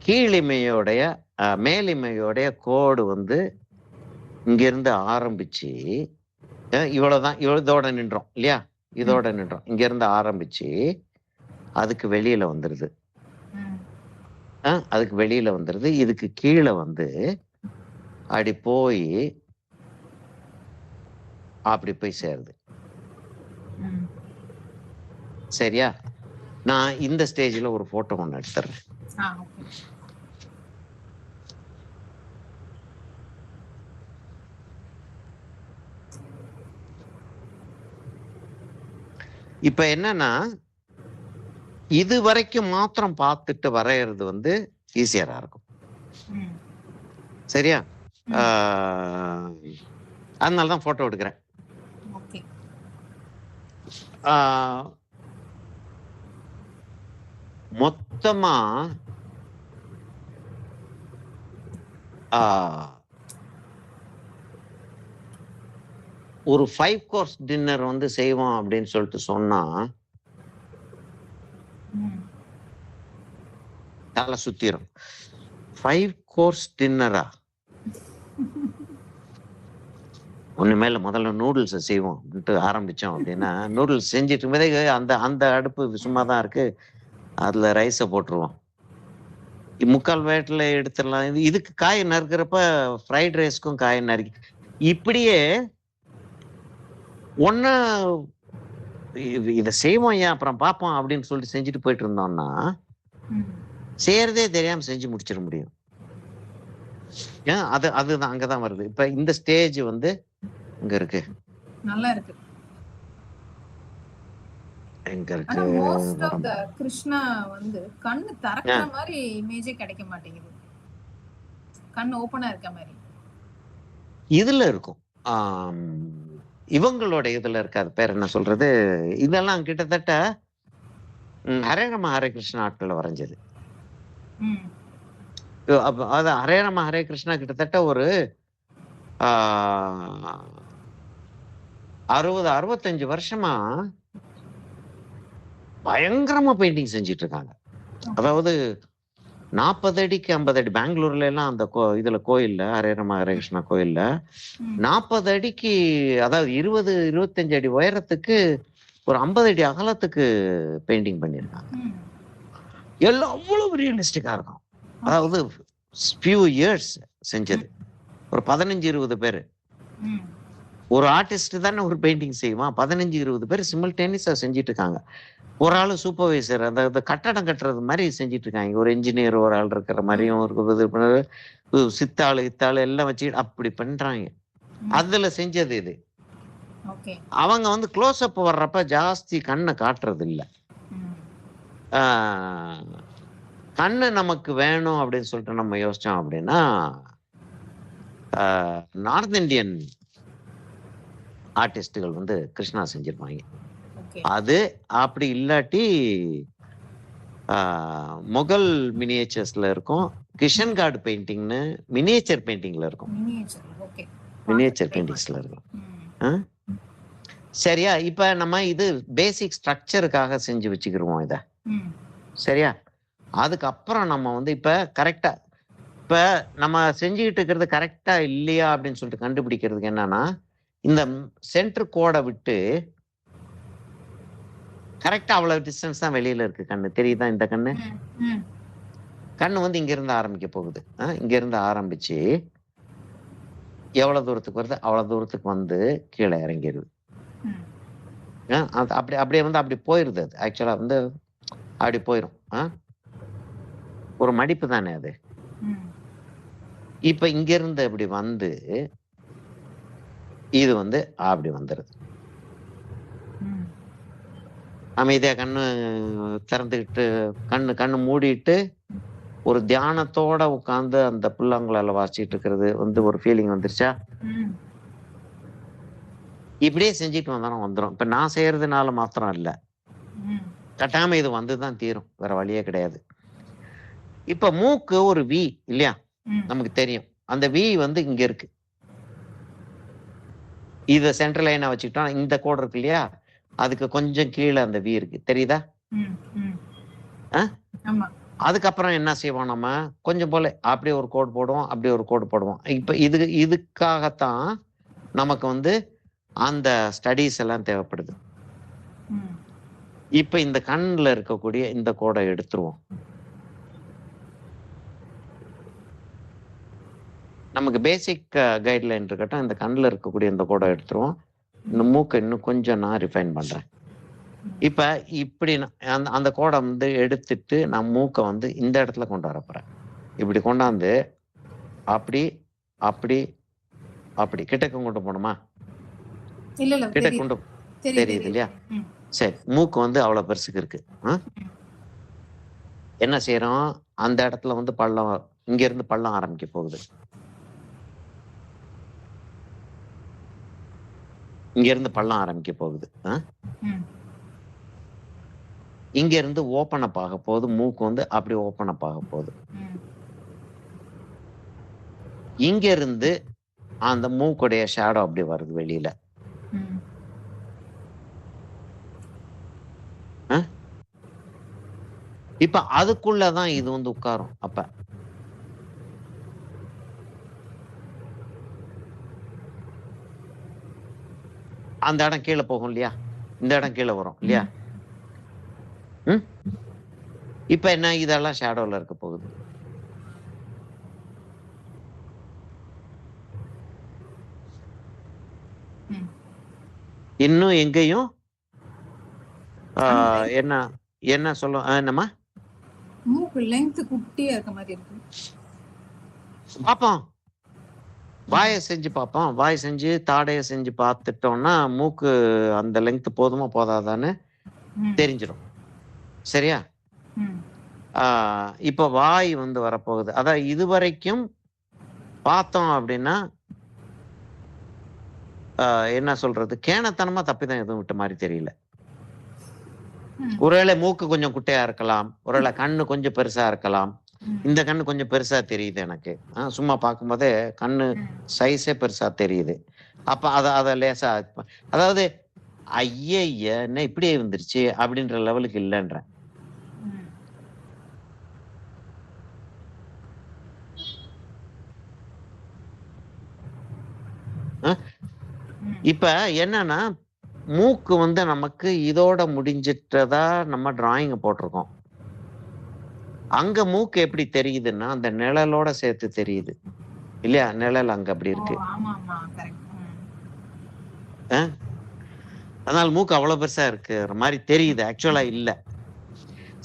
கீழிமையோடைய மேலிமையோடைய கோடு வந்து இங்கிருந்து ஆரம்பிச்சு இவ்வளவுதான், இதோட நின்றோம் இல்லையா? இதோட நின்றோம். இங்க இருந்து ஆரம்பிச்சு அதுக்கு வெளியில வந்துருது. அதுக்கு வெளியில வந்துருது. இதுக்கு கீழே வந்து அப்படி போய் அப்படி போய் சேருது. சரியா? நான் இந்த ஸ்டேஜ்ல ஒரு போட்டோ ஒண்ணு எடுத்துறேன். இப்ப என்னன்னா இது வரைக்கும் மாத்திரம் பார்த்துட்டு வரைகிறது வந்து ஈஸியரா இருக்கும். சரியா? அதனாலதான் போட்டோ எடுக்கிறேன். மொத்தமா ஒரு 5 கோர்ஸ் டின்னர் வந்து செய்வோம் அப்படின்னு சொல்லிட்டு சொன்னா தலை சுத்திரும். 5 கோர்ஸ் டின்னரா? ஒண்ணுமேல முதல்ல நூடுல்ஸ் செய்வோம் அப்படின்ட்டு ஆரம்பிச்சோம் அப்படின்னா நூடுல்ஸ் செஞ்சுட்டு இருக்கும்போதே அந்த அந்த அடுப்பு சும்மாதான் இருக்கு, அதுல ரைஸை போட்டுருவோம். முக்கால் வேட்டில் எடுத்துடலாம். இதுக்கு காய் நறுக்கிறப்ப ஃப்ரைட் ரைஸ்க்கும் காய் நறுக்கி இப்படியே ஒன்னு இதை செய்வோம், ஏன் அப்புறம் பார்ப்போம் அப்படின்னு சொல்லிட்டு செஞ்சுட்டு போயிட்டு இருந்தோம்னா செய்யறதே தெரியாம செஞ்சு முடிச்சிட முடியும். அதுதான் அங்கதான் வருது. இப்ப இந்த ஸ்டேஜ் வந்து இங்க இருக்கு. நல்லா இருக்கு. எங்க இருக்கு? ஆனா மோஸ்ட் ஆஃப் தி கிருஷ்ணா வந்து கண்ணு திறக்கிற மாதிரி இமேஜே கிடைக்க மாட்டேங்குது. கண்ணு ஓபனா இருக்க மாதிரி இதுல இருக்கும். இவங்களோட இதுல இருக்காது. பேர் என்ன சொல்றது? இதெல்லாம் கிட்டத்தட்ட ஹரே ராம ஹரே கிருஷ்ணா ஆட்கள் வரைஞ்சது. அது ஹரே ராம ஹரே கிருஷ்ணா கிட்டத்தட்ட ஒரு 60-65 வருஷமா பயங்கரமா பெயிண்டிங் செஞ்சிட்டு இருக்காங்க. அதாவது 40 அடிக்கு 50 அடி பெங்களூர்ல எல்லாம் அந்த இதுல கோயில்ல ஹரே ராம ஹரே கிருஷ்ணா கோயில்ல 40 அடிக்கு, அதாவது 20-25 அடி உயரத்துக்கு ஒரு 50 அடி அகலத்துக்கு பெயிண்டிங் பண்ணிருக்காங்க. எல்லாம் அவ்வளவு ரியலிஸ்டிக்கா இருக்கும். அதாவது ஃபியூ இயர்ஸ் செஞ்சது. ஒரு 15-20 பேரு. ஒரு ஆர்டிஸ்ட் தானே ஒரு பெயிண்டிங் செய்வான். 15-20 பேர் சிமில்டேனியஸா செஞ்சிட்டு இருக்காங்க. ஒரு ஆளு சூப்பர்வைசர், அந்த கட்டடம் கட்டுறது மாதிரி செஞ்சிட்டு இருக்காங்க. ஒரு இன்ஜினியர் ஒரு ஆள் இருக்கிற மாதிரியும் ஒரு சித்தாளு இத்தாளு எல்லாம் வச்சு அப்படி பண்றாங்க. அதுல செஞ்சது இது. அவங்க வந்து க்ளோஸ் அப் வர்றப்ப ஜாஸ்தி கண்ணை காட்டுறது இல்லை. கண்ணு நமக்கு வேணும் அப்படின்னு சொல்லிட்டு நம்ம யோசிச்சோம் அப்படின்னா நார்த் இந்தியன் ஆர்டிஸ்டுகள் வந்து கிருஷ்ணா செஞ்சிருப்பாங்க. அது அப்படி இல்லாட்டி முகல் மினியேச்சர்ஸ்ல இருக்கும், கிஷன் கார்டு பெயிண்டிங்னு மினியேச்சர் பெயிண்டிங்ல இருக்கும். மினியேச்சர். ஓகே. மினியேச்சர் பெயிண்டிங்ஸ்ல இருக்கும். ஆ? சரியா? இப்ப நம்ம இது பேசிக் ஸ்ட்ரக்சருக்காக செஞ்சு வச்சுக்கிருவோம் இத. ம். சரியா? அதுக்கப்புறம் நம்ம வந்து இப்ப கரெக்டா இப்ப நம்ம செஞ்சுகிட்டு இருக்கிறது கரெக்டா இல்லையா அப்படின்னு சொல்லிட்டு கண்டுபிடிக்கிறதுக்கு என்னன்னா, இந்த சென்டர் கோட விட்டு கரெக்டா அவ்வளவு டிஸ்டன்ஸ் தான் வெளியில இருக்கு கண்ணு. தெரியுதா இந்த கண்ணு? ம். ம். கண்ணு வந்து இங்க இருந்து ஆரம்பிக்க போகுது. இங்க இருந்து ஆரம்பிச்சு எவ்வளவு தூரத்துக்கு வருது அவ்வளவு தூரத்துக்கு வந்து கீழே இறங்கிடுது. ம். அது அப்படி அப்படியே வந்து அப்படி போயிருது. அது ஆக்சுவலா வந்து அப்படி போயிரும். ஒரு மடிப்பு தானே அது. ம். இப்ப இங்க இருந்து அப்படி வந்து இது வந்து அப்படி வந்துருது. ம். அமைதியா கண்ணு திறந்துக்கிட்டு கண்ணு மூடிட்டு ஒரு தியானத்தோட உட்கார்ந்து அந்த புல்லாங்குழல வாசிச்சுட்டு இருக்கிறது வந்து ஒரு ஃபீலிங் வந்துருச்சா? ம். இப்படியே செஞ்சுட்டு வந்தாலும் வந்துரும். இப்ப நான் செய்யறதுனால மாத்திரம் இல்ல. ம். கட்டாயமா இது வந்துதான் தீரும். வேற வழியே கிடையாது. இப்ப மூக்கு ஒரு வி இல்லையா? ம். நமக்கு தெரியும். அந்த வி வந்து இங்க இருக்கு. இத சென்டர் லைனா வச்சுக்கிட்டோம். இந்த கோடு இருக்கு இல்லையா? அதுக்கு கொஞ்சம் கீழ அந்த வி இருக்கு. தெரியுதா? ம். ம். ஆ? ஆமா. அதுக்கப்புறம் என்ன செய்வோம் நம்ம? கொஞ்சம் போல அப்படியே ஒரு கோடு போடுவோம். அப்படியே ஒரு கோடு போடுவோம். இப்ப இதுக்காகத்தான் நமக்கு வந்து அந்த ஸ்டடீஸ் எல்லாம் தேவைப்படுது. ம். இப்ப இந்த கண்ல இருக்கக்கூடிய இந்த கோட எடுத்துருவோம். நமக்கு பேசிக் கைட்லைன் இருக்கட்டும். இந்த கண்ல இருக்கக்கூடிய இந்த கோட எடுத்துருவோம். இந்த மூக்க இன்னும் கொஞ்சம் நான் ரிஃபைன் பண்றேன். இப்ப இப்படி அந்த கோட வந்து எடுத்துட்டு நான் மூக்க வந்து இந்த இடத்துல கொண்டு வரப் போறேன். இப்படி கொண்டாந்து அப்படி, அப்படி, அப்படி கிட்டக்க கொண்டு போணுமா? இல்ல, இல்ல. கிட்ட தெரியுது. கொண்டு தெரியுது, தெரியுது இல்லையா? ம். சரி. மூக்கு வந்து அவ்வளவு பெருசுக்கு இருக்கு. என்ன செய்யறோம்? அந்த இடத்துல வந்து பள்ளம் இங்க இருந்து பள்ளம் ஆரம்பிக்க போகுது. இங்க இருந்து பள்ளம் ஆரம்பிக்க போகுது. ம். இங்க இருந்து ஓப்பன் அப் ஆக போகுது. மூக்கு வந்து அப்படி ஓப்பன் அப் ஆக போகுது. ம். இங்க இருந்து அந்த மூக்குடைய ஷேடோ அப்படி வருது வெளியில. ம். இப்ப அதுக்குள்ளதான் இது வந்து உட்காரும் அப்ப. அந்த இடம் கீழே போகும் இல்லையா? இந்த இடம் கீழே வரும் இல்லையா? இப்ப என்ன இதெல்லாம் ஷேடோல இருக்க போகுது. இன்னும் எங்கேயும் என்ன என்ன சொல்லும் என்னம்மா? மூக்கு லெங்த் குட்டியா இருக்க மாதிரி இருக்கு. பாப்போம். வாயை செஞ்சு பார்ப்போம். வாய் செஞ்சு தாடைய செஞ்சு பார்த்துட்டோம்னா மூக்கு அந்த லெங்த் போதுமா போதாதான்னு தெரிஞ்சிடும். சரியா? இப்ப வாய் வந்து வரப்போகுது. அதான் இதுவரைக்கும் பார்த்தோம் அப்படின்னா என்ன சொல்றது, கேனத்தனமா தப்பிதான் எதுவும் விட்ட மாதிரி தெரியல. ஒருவேளை மூக்கு கொஞ்சம் குட்டையா இருக்கலாம், ஒருவேளை கண்ணு கொஞ்சம் பெருசா இருக்கலாம். இந்த கண்ணு கொஞ்சம் பெருசா தெரியுது எனக்கு. சும்மா பார்க்கும்போதே கண்ணு சைஸே பெருசா தெரியுது. அப்ப அத லேசா அதாவது ஐய என்ன இப்படியே வந்துருச்சு அப்படின்ற லெவலுக்கு இல்லைன்ற. இப்ப என்னன்னா மூக்கு வந்து நமக்கு இதோட முடிஞ்சிட்டதா நம்ம டிராயிங் போட்டிருக்கோம். அங்க மூக்கு எப்படி தெரியுதுன்னா அந்த நிழலோட சேர்த்து தெரியுது இல்லையா? நிழல் அங்க அப்படி இருக்கு. அதனால மூக்கு அவ்வளவு பெருசா இருக்கு மாதிரி தெரியுது. ஆக்சுவலா இல்ல.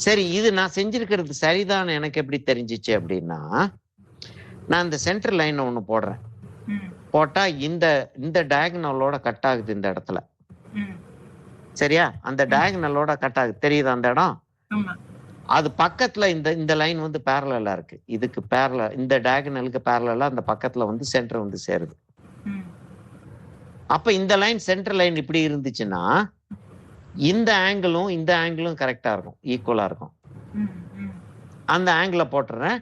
சரி, இது நான் செஞ்சிருக்கிறது சரிதான் எனக்கு எப்படி தெரிஞ்சிச்சு அப்படின்னா, நான் இந்த சென்டர் லைன் ஒண்ணு போடுறேன். போட்டா இந்த டயகனலோட கட் ஆகுது இந்த இடத்துல. சரியா? அந்த டயகனலோட கட் ஆகுது. தெரியுது அந்த இடம்? அது பக்கத்துல இந்த லைன் வந்து பேரலலா இருக்கு. இதுக்கு பேரலல், இந்த டயகனலுக்கு பேரலலா அந்த பக்கத்துல வந்து சென்டர் வந்து சேருது. அப்ப இந்த லைன் சென்டர் லைன் இப்படி இருந்துச்சுன்னா இந்த ஆங்கிளும் கரெக்டா இருக்கும், ஈக்குவலா இருக்கும். அந்த ஆங்கிள போட்டுறேன்.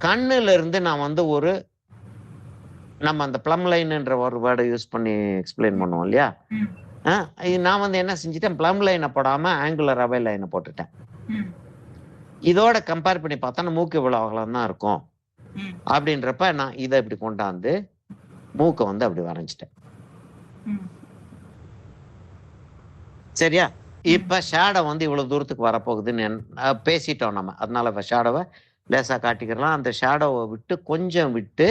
கண்ணுல இருந்து நான் வந்து ஒரு நம்ம அந்த ப்ளம் லைன்ன்ற ஒரு வேர்டை யூஸ் பண்ணி எக்ஸ்பிளைன் பண்ணுவோம் இல்லையா? ம். நான் வந்து என்ன செஞ்சுட்டேன், ப்ளம் லைனை போடாம ஆங்குலராவே லைனை போட்டுட்டேன். ம். இதோட கம்பேர் பண்ணி பார்த்தா மூக்கு இவ்வளவு அகலம் தான் இருக்கும் ம். அப்படின்றப்ப நான் இதை இப்படி கொண்டாந்து மூக்கை வந்து அப்படி வரைஞ்சிட்டேன். ம். சரியா? இப்ப ஷேடோ வந்து இவ்வளவு தூரத்துக்கு வரப்போகுதுன்னு பேசிட்டோம் நம்ம. அதனால இப்ப ஷேடோவை லேசா காட்டிக்கிறலாம். அந்த ஷேடோவை விட்டு கொஞ்சம் விட்டு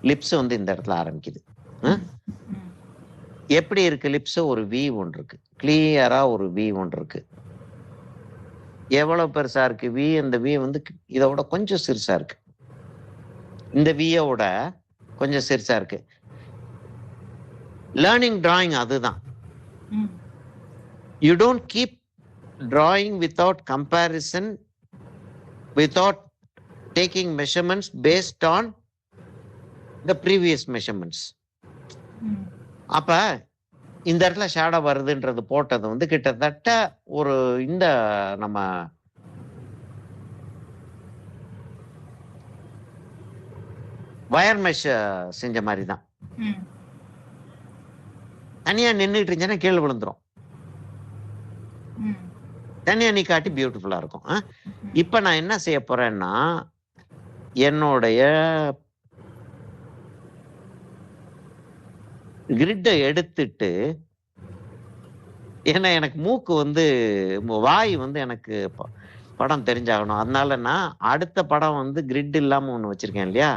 லிப்ஸ் வந்து இந்த இடத்துல ஆரம்பிக்குது. ம். எப்படி இருக்கு லிப்ஸ்? ஒரு வி ஒன்று இருக்கு, கிளியரா ஒரு வி ஒன்று இருக்கு. எவ்வளவு பெருசா இருக்கு வி? இந்த வி வந்து இதோட கொஞ்சம் சிறுசா இருக்கு. இந்த வியோட கொஞ்சம் சிறுசா இருக்கு. லேர்னிங் டிராயிங் அதுதான். ம். You don't keep drawing without comparison, without taking measurements based on the previous measurements. ம். அப்ப இந்த இடத்துல ஷேடோ வருதுன்றது போட்டது வந்து கிட்டத்தட்ட ஒரு இந்த நம்ம வயர் மெஷ் செஞ்ச மாதிரி தான். ம். தனியா நின்றுட்டு இருந்துச்சுன்னா கீழே விழுந்துரும். ம். தனியா நீ காட்டி பியூட்டிஃபுல்லா இருக்கும். இப்ப நான் என்ன செய்ய போறேன்னா, என்னுடைய கிரிட்டை எடுத்துட்டு, ஏன்னா எனக்கு மூக்கு வந்து வாய் வந்து எனக்கு படம் தெரிஞ்சாகணும். அதனால நான் அடுத்த படம் வந்து கிரிட் இல்லாம ஒண்ணு வச்சிருக்கேன் இல்லையா?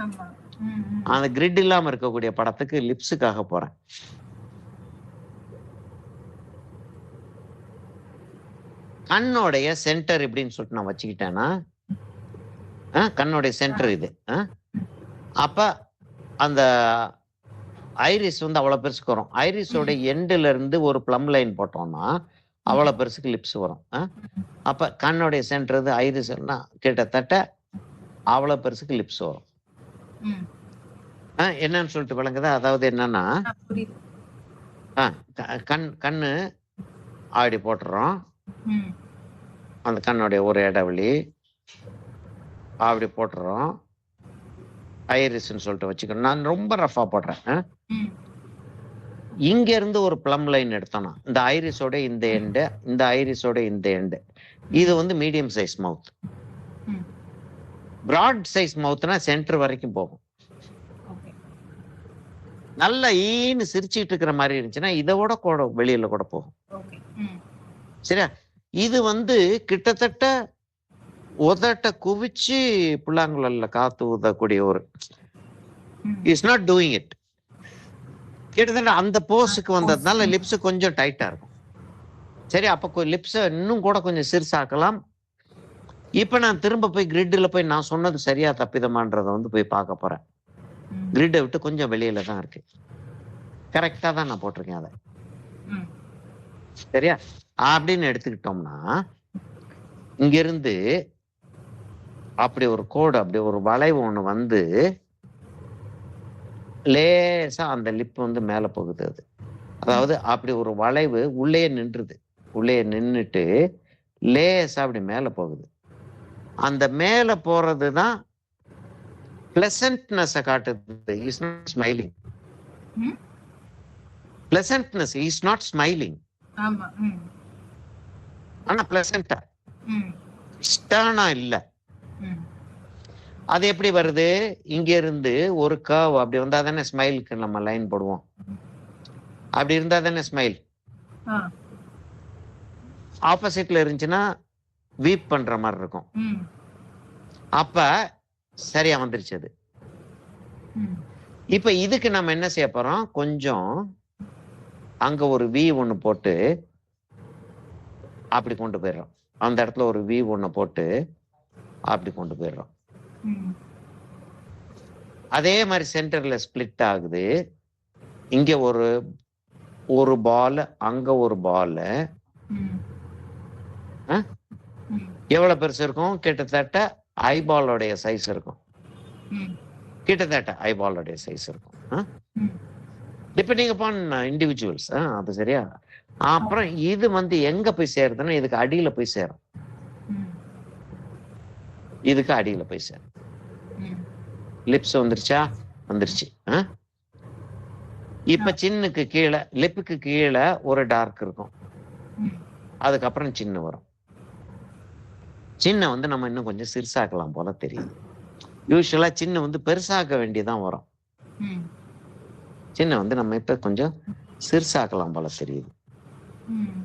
ஆமா. ம். ம். அந்த கிரிட் இல்லாம இருக்கக்கூடிய படத்துக்கு லிப்ஸுக்காக போறேன். கண்ணோடைய சென்டர் இப்படின்னு சொல்லிட்டு நான் வச்சுக்கிட்டேன்னா, கண்ணோடைய சென்டர் இது. அப்ப அந்த ஐரிஸ் வந்து அவ்வளவு பெருசுக்கு வரும். ஐரிஸோட எண்டுல இருந்து ஒரு ப்ளம் லைன் போட்டோம்னா அவ்வளவு பெருசுக்கு லிப்ஸ் வரும். அப்ப கண்ணோடைய சென்டர் இது ஐரிஸ்னா கிட்டத்தட்ட அவ்வளவு பெருசுக்கு லிப்ஸ் வரும். ம். என்னன்னு சொல்லிட்டு விளங்குதா? அதாவது என்னன்னா, புரியுது. கண்ணு அப்படி போட்டுறோம். ம். அந்த கண்ணுடைய ஒரு இடைவெளி அப்படி போட்டுறோம். ஐரிஸ்ன்னு சொல்லிட்டு வச்சுக்கணும். நான் ரொம்ப ரஃபா போடுறேன். ம். இங்க இருந்து ஒரு ப்ளம் லைன் எடுத்தோம்னா இந்த ஐரிஸோட இந்த எண்டு, இந்த ஐரிஸோட இந்த எண்டு, இது வந்து மீடியம் சைஸ் மவுத். ம். பிராட் சைஸ் மவுத்னா சென்டர் வரைக்கும் போகும். ஓகே. நல்ல ஈன்னு சிரிச்சிட்டு இருக்கிற மாதிரி இருந்துச்சுன்னா இதோட கூட வெளியில கூட போகும். ஓகே. ம். சரியா? இது வந்து கிட்டத்தட்ட உதட்ட குவிச்சு புல்லாங்குழல்ல காத்து ஊதக்கூடிய ஒரு இஸ் நாட் டூயிங் இட். கிட்டத்தட்ட அந்த போஸுக்கு வந்ததுனால லிப்ஸ் கொஞ்சம் டைட்டா இருக்கும். சரி, அப்ப லிப்ஸ் இன்னும் கூட கொஞ்சம் சிறுசாக்கலாம். இப்ப நான் திரும்ப போய் கிரிட்ல போய் நான் சொன்னது சரியா தப்பிதமான்றத வந்து போய் பார்க்க போறேன். கிரிட்டை விட்டு கொஞ்சம் வெளியில தான் இருக்கு. கரெக்டா தான் நான் போட்டிருக்கேன் அதை. சரியா? அப்படின்னு எடுத்துக்கிட்டோம்னா இங்க இருந்து அப்படி ஒரு கோடு, அப்படி ஒரு வளைவு ஒண்ணு வந்து லேசா அந்த லிப் வந்து மேல போகுது. அது அதாவது அப்படி ஒரு வளைவு உள்ளே நின்றுது. உள்ளே நின்றுட்டு லேசா அப்படி மேல போகுது. அந்த மேல போறதுதான் பிளசன்ட்னஸ் காட்டுது. Is not smiling. Pleasantness is not smiling. ஆமா. ஆனா பிளசண்டா, ஸ்டர்னா இல்ல. அது எப்படி வருது? இங்க இருந்து ஒரு கர்வ் அப்படி வந்தா தானே ஸ்மைலுக்கு நம்ம லைன் போடுவோம். அப்படி இருந்தா தானே ஸ்மைல். ஆப்போசிட்ல இருந்துச்சுன்னா வீப் பண்ற மாதிரி இருக்கும். அப்ப சரியா வந்துருச்சு அது. இப்ப இதுக்கு நம்ம என்ன செய்ய போறோம்? கொஞ்சம் அங்க ஒரு வி ஒண்ணு போட்டு அப்படி கொண்டு போயிடுறோம். அந்த இடத்துல ஒரு வி ஒண்ணு போட்டு அப்படி கொண்டு போயிடுறோம். அதே மாதிரி சென்டர்ல ஸ்பிளிட் ஆகுது. இங்க ஒரு பால், அங்க ஒரு பால். எவ்வளவு பெருசு இருக்கும்? கிட்டத்தட்ட ஐபாலோடைய சைஸ் இருக்கும். கிட்டத்தட்ட ஐபாலோடைய சைஸ் இருக்கும். Depending upon individuals. அது சரியா? அப்புறம் இது வந்து எங்க போய் சேருதுன்னா இதுக்கு அடியில போய் சேரும். இதுக்கு அடியில போய் சேரும். ம். லிப்ஸ் வந்துருச்சா? வந்துருச்சு. இப்ப சின்னுக்கு கீழே, லிப்புக்கு கீழே ஒரு டார்க் இருக்கும். ம். அதுக்கப்புறம் சின்ன வரும். சின்ன வந்து நம்ம இன்னும் கொஞ்சம் சிறுசாக்கலாம் போல தெரியுது. யூசுவலா சின்ன வந்து பெருசாக்க வேண்டியதான் வரும். ம். சின்ன வந்து நம்ம இப்ப கொஞ்சம் சிறுசாக்கலாம் போல தெரியுது. ம்.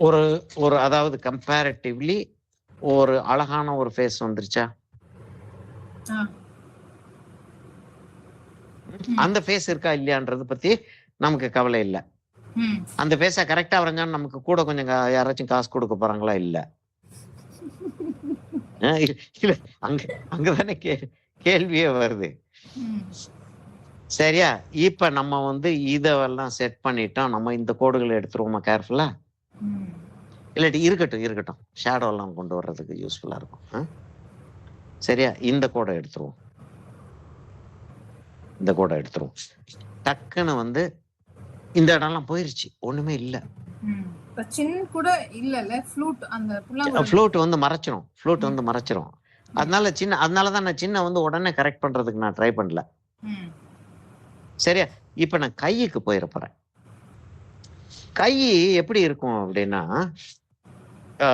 ஒரு ஒரு அதாவது கம்பேரிட்டிவ்லி ஒரு அழகான ஒரு ஃபேஸ் வந்துருச்சா? ஆ. அந்த ஃபேஸ் இருக்கா இல்லையான்றத பத்தி நமக்கு கவலை இல்ல. ம். அந்த ஃபேஸ கரெக்ட்டா வரைஞ்சாலும் நமக்கு கூட கொஞ்சம் யாராச்சும் காசு குடுக்க போறாங்களா? இல்ல. இல்ல அங்க அங்க தானே கேள்வியே வருது. ம். சரியா? இப்ப நம்ம வந்து இதெல்லாம் செட் பண்ணிட்டோம். நம்ம இந்த கோடுகள எடுத்துருவோமா கேர்ஃபுல்லா? ம். இல்லாட்டி இருக்கட்டும். ஷேடோ எல்லாம் கொண்டு வர்றதுக்கு யூஸ்ஃபுல்லா இருக்கும். சரியா? இந்த கோட எடுத்துருவோம். டக்குன்னு வந்து இந்த இடம்லாம் போயிருச்சு. ஒண்ணுமே இல்ல. ம். இப்ப சின் கூட இல்லல்ல. ஃப்ளூட் அந்த புல்லாங்குழல். ஃப்ளூட் வந்து மறைச்சிரும். அதனால தான் நான் சின்ன வந்து உடனே கரெக்ட் பண்றதுக்கு நான் ட்ரை பண்ணல. ம். சரியா? இப்ப நான் கைக்கு போயிற போறேன். கை எப்படி இருக்கும் அப்படின்னா, ஆ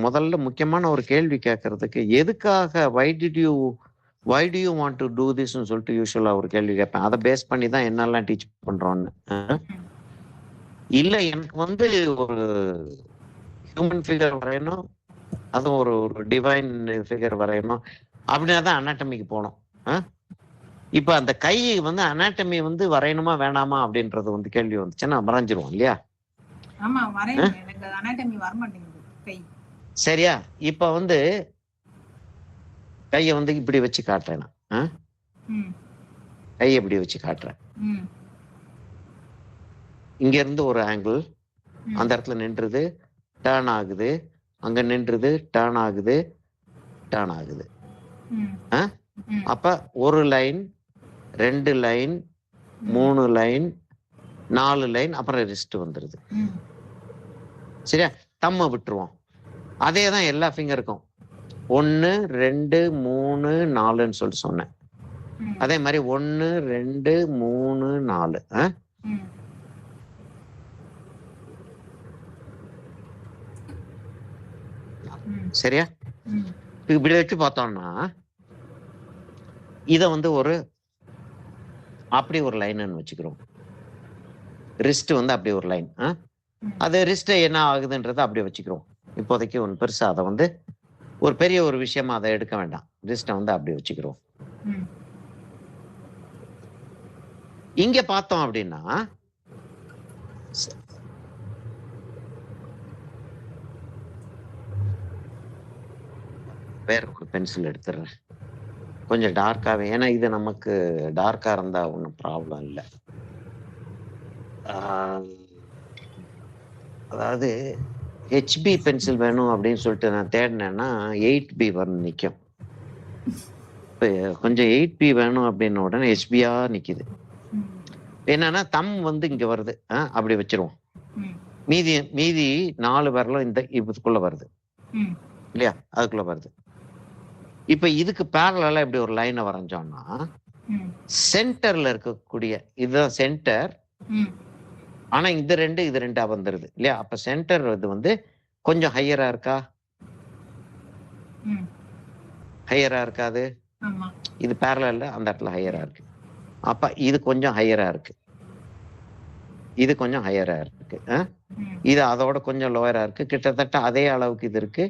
முதல்ல முக்கியமான ஒரு கேள்வி கேட்கறதுக்கு, எதுக்காக why do you want to do திஸ்ன்னு சொல்லிட்டு யூசுவலா ஒரு கேள்வி கேட்பேன். அத பேஸ் பண்ணி தான் என்னெல்லாம் டீச் பண்றோம்னு. இல்ல எனக்கு வந்து ஒரு ஹியூமன் ஃபிகர் வரையணும். அதுவும் ஒரு ஒரு டிவைன் ஃபிகர் வரையணும். அப்படின்னா தான் அனாட்டமிக்கு போனோம். இப்ப அந்த கை வந்து அனாட்டமி வந்து வரையணுமா வேணாமா அப்படின்றது வந்து கேள்வி வந்துச்சுன்னா வரைஞ்சிருவோம் இல்லையா? ஆமா வரையணும். எனக்கு அனாட்டமி வர மாட்டேங்குது கை. சரியா? இப்ப வந்து கைய வந்து இப்படி வச்சு காட்டுறேன் நான். கையை இப்படி வச்சு காட்டுறேன். இங்க இருந்து ஒரு ஆங்கிள் அந்த இடத்துல நின்றுது, டர்ன் ஆகுது, அங்க நின்றுது, டர்ன் ஆகுது. அப்ப ஒரு லைன், 2 லைன், 3 லைன், 4 லைன், அப்புறம் ரிஸ்ட் வந்துருது. சரியா? தம்ம விட்டுருவோம். அதே தான் எல்லா ஃபிங்கருக்கும் 1 2 3 4ன்னு சொல்லிட்டு சொன்னேன். அதே மாதிரி 1 2 3 4. சரியா? இப்படி வச்சு பார்த்தோம்னா இத வந்து அப்படி ஒரு லைன்னு வச்சுக்கிறோம். ரிஸ்ட் வந்து அப்படி ஒரு லைன். அது ரிஸ்ட் என்ன ஆகுதுன்றதை அப்படி வச்சுக்கிறோம். இப்போதைக்கு ஒன்று பெருசா அதை வந்து ஒரு பெரிய ஒரு விஷயமா அதை எடுக்க வேண்டாம். ரிஸ்ட்டை வந்து அப்படி வச்சுக்கிறோம். இங்க பார்த்தோம் அப்படின்னா வேற ஒரு பென்சில் எடுத்துடுறேன். கொஞ்சம் டார்க்காவே, ஏன்னா இது நமக்கு டார்க்கா இருந்தா ஒன்றும் ப்ராப்ளம் இல்லை. அதாவது ஹெச்பி பென்சில் வேணும் அப்படின்னு சொல்லிட்டு நான் தேடினேன்னா 8B வந்து நிற்கும். இப்போ கொஞ்சம் 8B வேணும் அப்படின்னு உடனே ஹெச்பியா நிக்குது. என்னன்னா தம் வந்து இங்க வருது. அப்படி வச்சிருவோம். மீதி 4 விரலும் இந்த இதுக்குள்ள வருது இல்லையா? அதுக்குள்ள வருது. இப்ப இதுக்கு பேரலா இப்படி ஒரு லைனை வரைஞ்சோம்னா சென்டர்ல இருக்கக்கூடிய இதுதான் சென்டர். ஆனா இது ரெண்டா வந்துருது இல்லையா? அப்ப சென்டர் இது வந்து கொஞ்சம் ஹையரா இருக்கா? ஹையரா இருக்காது? இது பேரலல்ல, அந்த இடத்துல ஹையரா இருக்கு. அப்ப இது கொஞ்சம் ஹையரா இருக்கு, இது கொஞ்சம் ஹையரா இருக்கு, இது அதோட கொஞ்சம் லோயரா இருக்கு. கிட்டத்தட்ட அதே அளவுக்கு இது இருக்கு,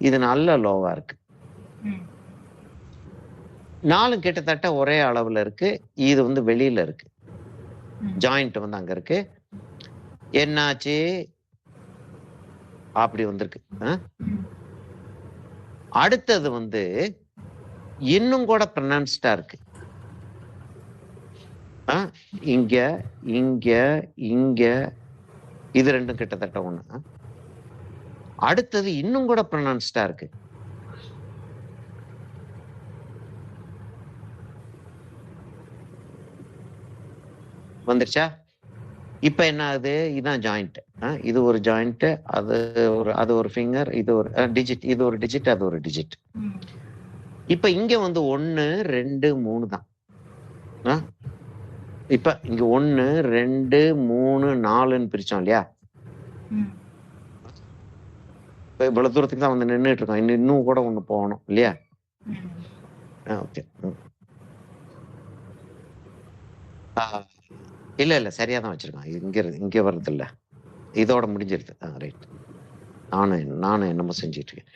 இது நல்ல லோவா இருக்கு. 4 கிட்டத்தட்ட ஒரே அளவுல இருக்கு. இது வந்து வெளியில இருக்கு, ஜாயிண்ட் வந்து அங்க இருக்கு. என்னாச்சு? அப்படி வந்திருக்கு. அடுத்தது வந்து இன்னும் கூட ப்ரொனன்ஸ்டா இருக்கு. இங்க இங்க இங்க இது ரெண்டும் கிட்டத்தட்ட ஒண்ணு. அடுத்தது இன்னும் கூட ப்ரொனன்ஸ்டா இருக்கு. வந்துருச்சா? இப்ப என்ன ஆகுது? இதான் ஜாயிண்ட். இது ஒரு ஜாயிண்ட், அது ஒரு ஃபிங்கர், இது ஒரு டிஜிட், இது ஒரு டிஜிட், அது ஒரு டிஜிட். ம். இப்ப இங்க வந்து 1, 2, 3 தான். அ இப்ப இங்க 1, 2, 3, 4ன்னு பிரிச்சோம் இல்லையா? ம். இப்ப இவ்வளவு தூரத்துக்கு தான் வந்து நின்னுட்டு இருக்கோம். இன்னும் கூட ஒண்ணு போகணும் இல்லையா? ம். ஓகே. ஆ இல்ல சரியா தான் வச்சிருக்கோம். இங்க வருதுல்ல. இதோட முடிஞ்சிருது. ரைட். நானும் என்னமோ செஞ்சுட்டு இருக்கேன்.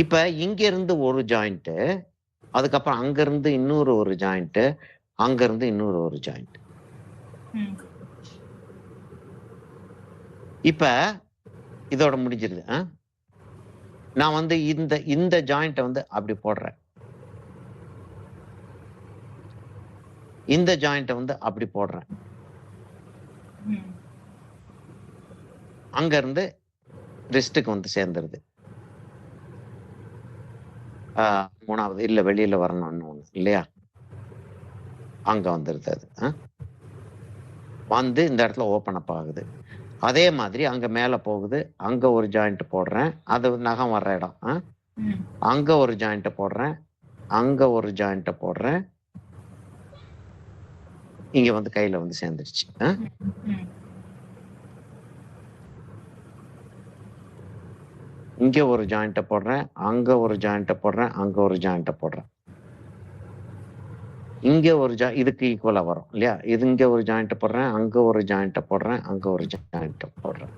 இப்ப இங்க இருந்து ஒரு ஜாயிண்ட், அதுக்கப்புறம் அங்க இருந்து இன்னொரு ஒரு ஜாயிண்ட், அங்க இருந்து இன்னொரு ஒரு ஜாயிண்ட். ம். இப்ப இதோட முடிஞ்சிருது. நான் வந்து இந்த ஜாயிண்ட்ட வந்து அப்படி போடுறேன். இந்த ஜாயிண்ட்ட வந்து அப்படி போடுறேன். ம். அங்க இருந்து ரிஸ்ட்டுக்கு வந்து சேர்ந்துருது. 3வது இல்ல வெளியில வரணும் இன்னொன்னு இல்லையா? அங்க வந்துருது அது. வந்து இந்த இடத்துல ஓப்பன் அப் ஆகுது. அதே மாதிரி அங்க மேல போகுது. அங்க ஒரு ஜாயிண்ட் போடுறேன். அது நகம் வர்ற இடம். ம். அங்க ஒரு ஜாயிண்ட் போடுறேன். அங்க ஒரு ஜாயிண்ட் போடுறேன். இங்க வந்து கையில வந்து சேர்ந்துருச்சு. ம். இங்க ஒரு ஜாயிண்ட் போடுறேன். அங்க ஒரு ஜாயிண்ட் போடுறேன். அங்க ஒரு ஜாயிண்ட் போடுறேன். இங்க ஒரு இதுக்கு ஈக்குவலா வரும் இல்லையா? இது இங்க ஒரு ஜாயிண்ட் போடுறேன். அங்க ஒரு ஜாயிண்ட் போடுறேன். அங்க ஒரு ஜாயிண்ட் போடுறேன்.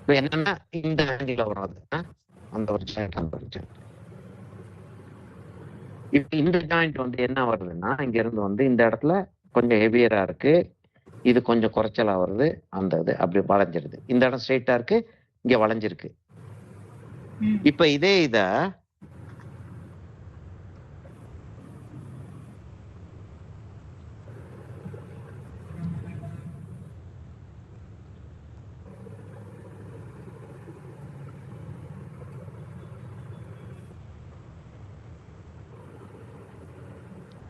இப்ப என்னன்னா இந்த ஆங்கில வரும் அது. அந்த ஒரு ஜாயிண்ட், அந்த ஒரு ஜாயிண்ட். இப்ப இந்த ஜாயிண்ட் வந்து என்ன வருதுன்னா, இங்க இருந்து வந்து இந்த இடத்துல கொஞ்சம் ஹெவியரா இருக்கு. இது கொஞ்சம் குறைச்சலா வருது. அந்த இது அப்படி வளைஞ்சிருது. இந்த இடம் ஸ்ட்ரெயிட்டா இருக்கு. இங்க வளைஞ்சிருக்கு. ம். இப்ப இதே இத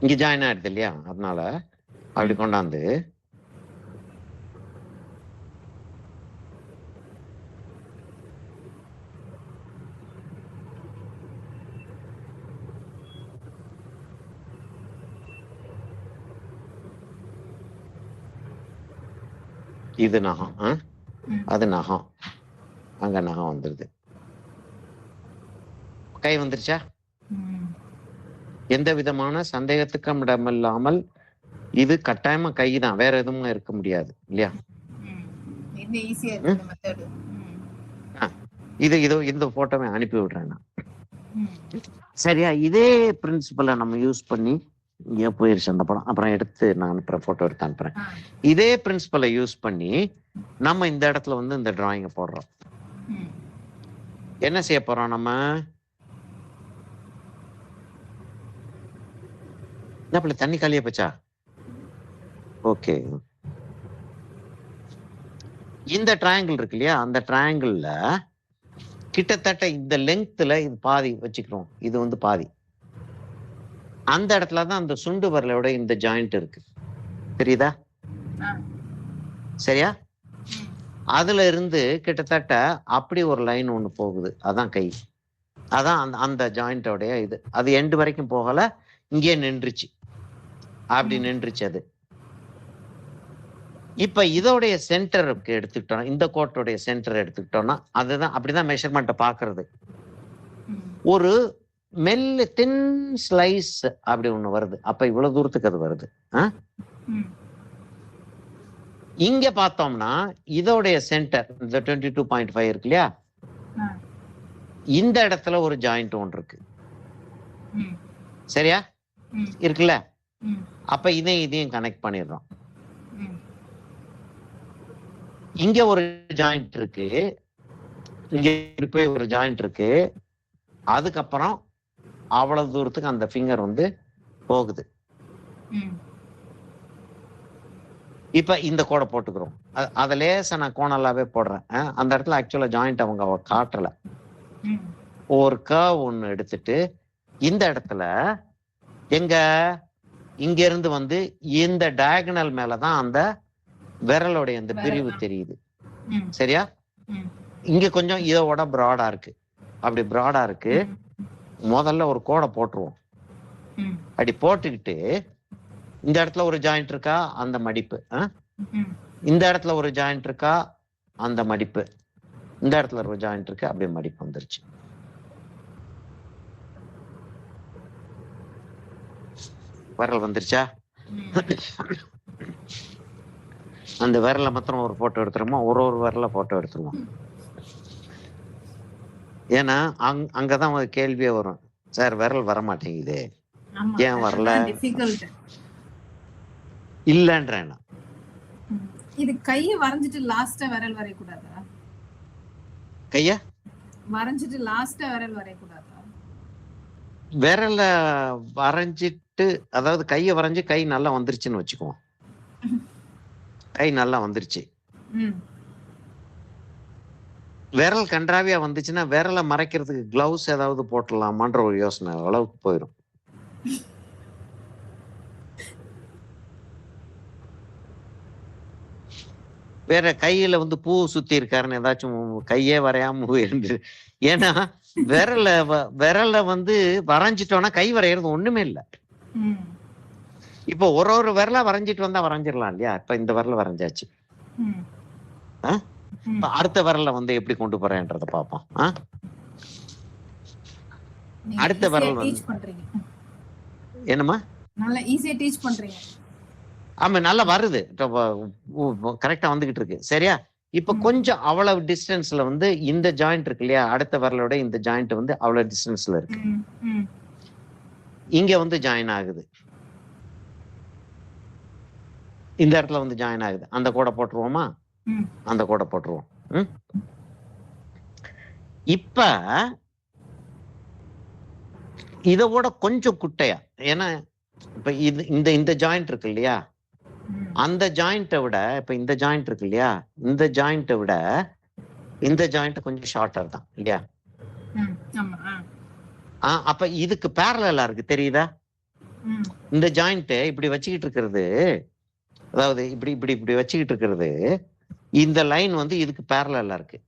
இங்க ஜாயின் ஆயிடுது இல்லையா? அதனால அப்படி கொண்டாந்து இது நகம். அது நகம். அங்க நகம் வந்துருது. கை வந்துருச்சா? ம். எந்த விதமான சந்தேகத்துக்கும் இடமில்லாமல் இது கட்டாயமா கை தான். வேற எதுவும் இருக்க முடியாது இல்லையா? ம். இது ஈஸியா இருக்கு இந்த மெத்தட். இந்த போட்டோவை அனுப்பி விடுறேன் நான். ம். சரியா? இதே பிரின்சிபலை நம்ம யூஸ் பண்ணி இங்கே போயிருச்சு அந்த படம். அப்புறம் எடுத்து நான் அனுப்புறேன், போட்டோ எடுத்து அனுப்புறேன். இதே பிரின்சிபலை யூஸ் பண்ணி நம்ம இந்த இடத்துல வந்து இந்த டிராயிங்கை போடுறோம். ம். என்ன செய்ய போறோம் நம்ம? என்ன தண்ணி காலியா போச்சா? ஓகே. இந்த ட்ரையாங்கிள் இருக்கு இல்லையா? அந்த ட்ரையாங்கிள்ல கிட்டத்தட்ட இந்த லெங்க்த்ல இது பாதி வச்சுக்கிறோம். இது வந்து பாதி. அந்த இடத்துல தான் அந்த சுண்டு விரலோட இந்த ஜாயிண்ட் இருக்கு. தெரியுதா? சரியா? அதுல இருந்து கிட்டத்தட்ட அப்படி ஒரு லைன் ஒண்ணு போகுது. அதான் கை. அதான் அந்த ஜாயிண்டோடைய இது. அது எண்டு வரைக்கும் போகல. இங்கே நின்றுச்சு. அப்படி நின்றுச்சு அது. இப்ப இதோடைய சென்டருக்கு எடுத்துக்கிட்டோம், இந்த கோட்டோடைய சென்டர் எடுத்துக்கிட்டோம்னா அதுதான் அப்படிதான் மெஷர்மெண்ட்டை பாக்குறது. ஒரு தின் ஸ்லைஸ் அப்படி ஒண்ணு வருது. அப்ப இவ்வளவு தூரத்துக்கு அது வருது. இங்க பார்த்தோம்னா இதோடைய சென்டர் இந்த 22.5 இருக்கு இல்லையா? இந்த இடத்துல ஒரு ஜாயிண்ட் ஒன்று இருக்கு. சரியா? இருக்குல்ல? அப்ப இதையும் கனெக்ட் பண்ணிடுறோம். இங்க ஒரு ஜாயிண்ட் இருக்கு, இங்க போய் ஒரு ஜாயிண்ட் இருக்கு. அதுக்கப்புறம் அவ்வளவு தூரத்துக்கு அந்த ஃபிங்கர் வந்து போகுது. இப்ப இந்த கோடை போட்டுக்கிறோம். அத லேசா நான் கோணலாவே போடுறேன். அந்த இடத்துல ஆக்சுவலா ஜாயிண்ட் அவங்க காட்டல. ஒரு கர்வ் ஒண்ணு எடுத்துட்டு இந்த இடத்துல எங்க இங்க இருந்து வந்து இந்த டயகனல் மேலதான் அந்த விரலோடைய அந்த பிரிவு விரல். தெரியுது. ம். சரியா? ம். இங்க கொஞ்சம் இதோட ப்ராடா இருக்கு. அப்படி ப்ராடா இருக்கு. ம். முதல்ல ஒரு கோடை போட்டுருவோம். ம். அப்படி போட்டுக்கிட்டு இந்த இடத்துல ஒரு ஜாயிண்ட் இருக்கா, அந்த மடிப்பு. ம். இந்த இடத்துல ஒரு ஜாயிண்ட் இருக்கா, அந்த மடிப்பு. இந்த இடத்துல ஒரு ஜாயிண்ட் இருக்கு, அப்படியே மடிப்பு வந்துருச்சு. விரல் வந்துருச்சா? ம். அந்த விரலை மாத்திரம் ஒரு போட்டோ எடுத்துருமா, ஒரு விரல போட்டோ எடுத்துருவோம். ஏன்னா அங்கதான் ஒரு கேள்வியே வரும். சார் விரல் வர மாட்டேங்குது, ஆமா, ஏன் வரல? அதுதான் difficult. இல்லன்றேன். இது கையை வரைஞ்சிட்டு லாஸ்டா விரல் வரையக்கூடாதா? கைய வரைஞ்சிட்டு லாஸ்டா விரல் வரையக்கூடாதா? விரல வரைஞ்சிட்டு, அதாவது கைய வரைஞ்சு கை நல்லா வந்துருச்சுன்னு வச்சுக்குவோம். கை நல்லா வந்துருச்சு. ம். விரல் கன்றாவியா வந்துச்சுன்னா விரலை மறைக்கிறதுக்கு கிளவுஸ் ஏதாவது போட்டலாமான்ற ஒரு யோசனை அளவுக்கு போயிடும். வேற கையில வந்து பூ சுத்தி இருக்காருன்னு ஏதாச்சும் கையே வரையாம இருந்து, ஏன்னா விரல வந்து வரைஞ்சிட்டோம்னா கை வரைகிறது ஒண்ணுமே இல்லை. ம். இப்போ ஒரு விரலா வரைஞ்சிட்டு வந்தா வரைஞ்சிடலாம் இல்லையா? இப்ப இந்த விரல வரைஞ்சாச்சு. ம். இப்ப அடுத்த விரல வந்து எப்படி கொண்டு போறேன்றத பார்ப்போம். நீங்க அடுத்த easy-ஆ விரல் teach வந்து பண்றீங்க. என்னம்மா? நல்லா ஈஸியா டீச் பண்றீங்க. ஆமா, நல்லா வருது, கரெக்டா வந்துகிட்டு இருக்கு. சரியா? இப்ப ம். கொஞ்சம் அவ்வளவு டிஸ்டன்ஸ்ல வந்து இந்த ஜாயிண்ட் இருக்கு இல்லையா, அடுத்த விரலோட இந்த ஜாயிண்ட் வந்து அவ்வளவு டிஸ்டன்ஸ்ல இருக்கு. ம். ம். இங்க வந்து ஜாயின் ஆகுது, இந்த இடத்துல வந்து ஜாயின் ஆகுது. அந்த கோடை போட்டுருவோமா? ம். அந்த கோடை போட்டுருவோம். இப்ப இத விட கொஞ்சம் குட்டையா, ஏன்னா இப்ப இது இந்த ஜாயிண்ட் இருக்கு இல்லையா, ம். அந்த ஜாயிண்ட்டை விட இப்ப இந்த ஜாயிண்ட் இருக்கு இல்லையா, இந்த ஜாயிண்ட்டை விட இந்த ஜாயிண்ட் கொஞ்சம் ஷார்ட்டர் தான் இல்லையா? ம். ஆமா. அப்ப இதுக்கு பேரலா இருக்கு, தெரியுதா? ம். இந்த ஜாயிண்ட் இப்படி வச்சுக்கிட்டு இருக்கிறது, அதாவது இப்படி இப்படி இப்படி வச்சுக்கிட்டு இருக்கிறது, இந்த லைன் வந்து இதுக்கு பேரலா இருக்கு,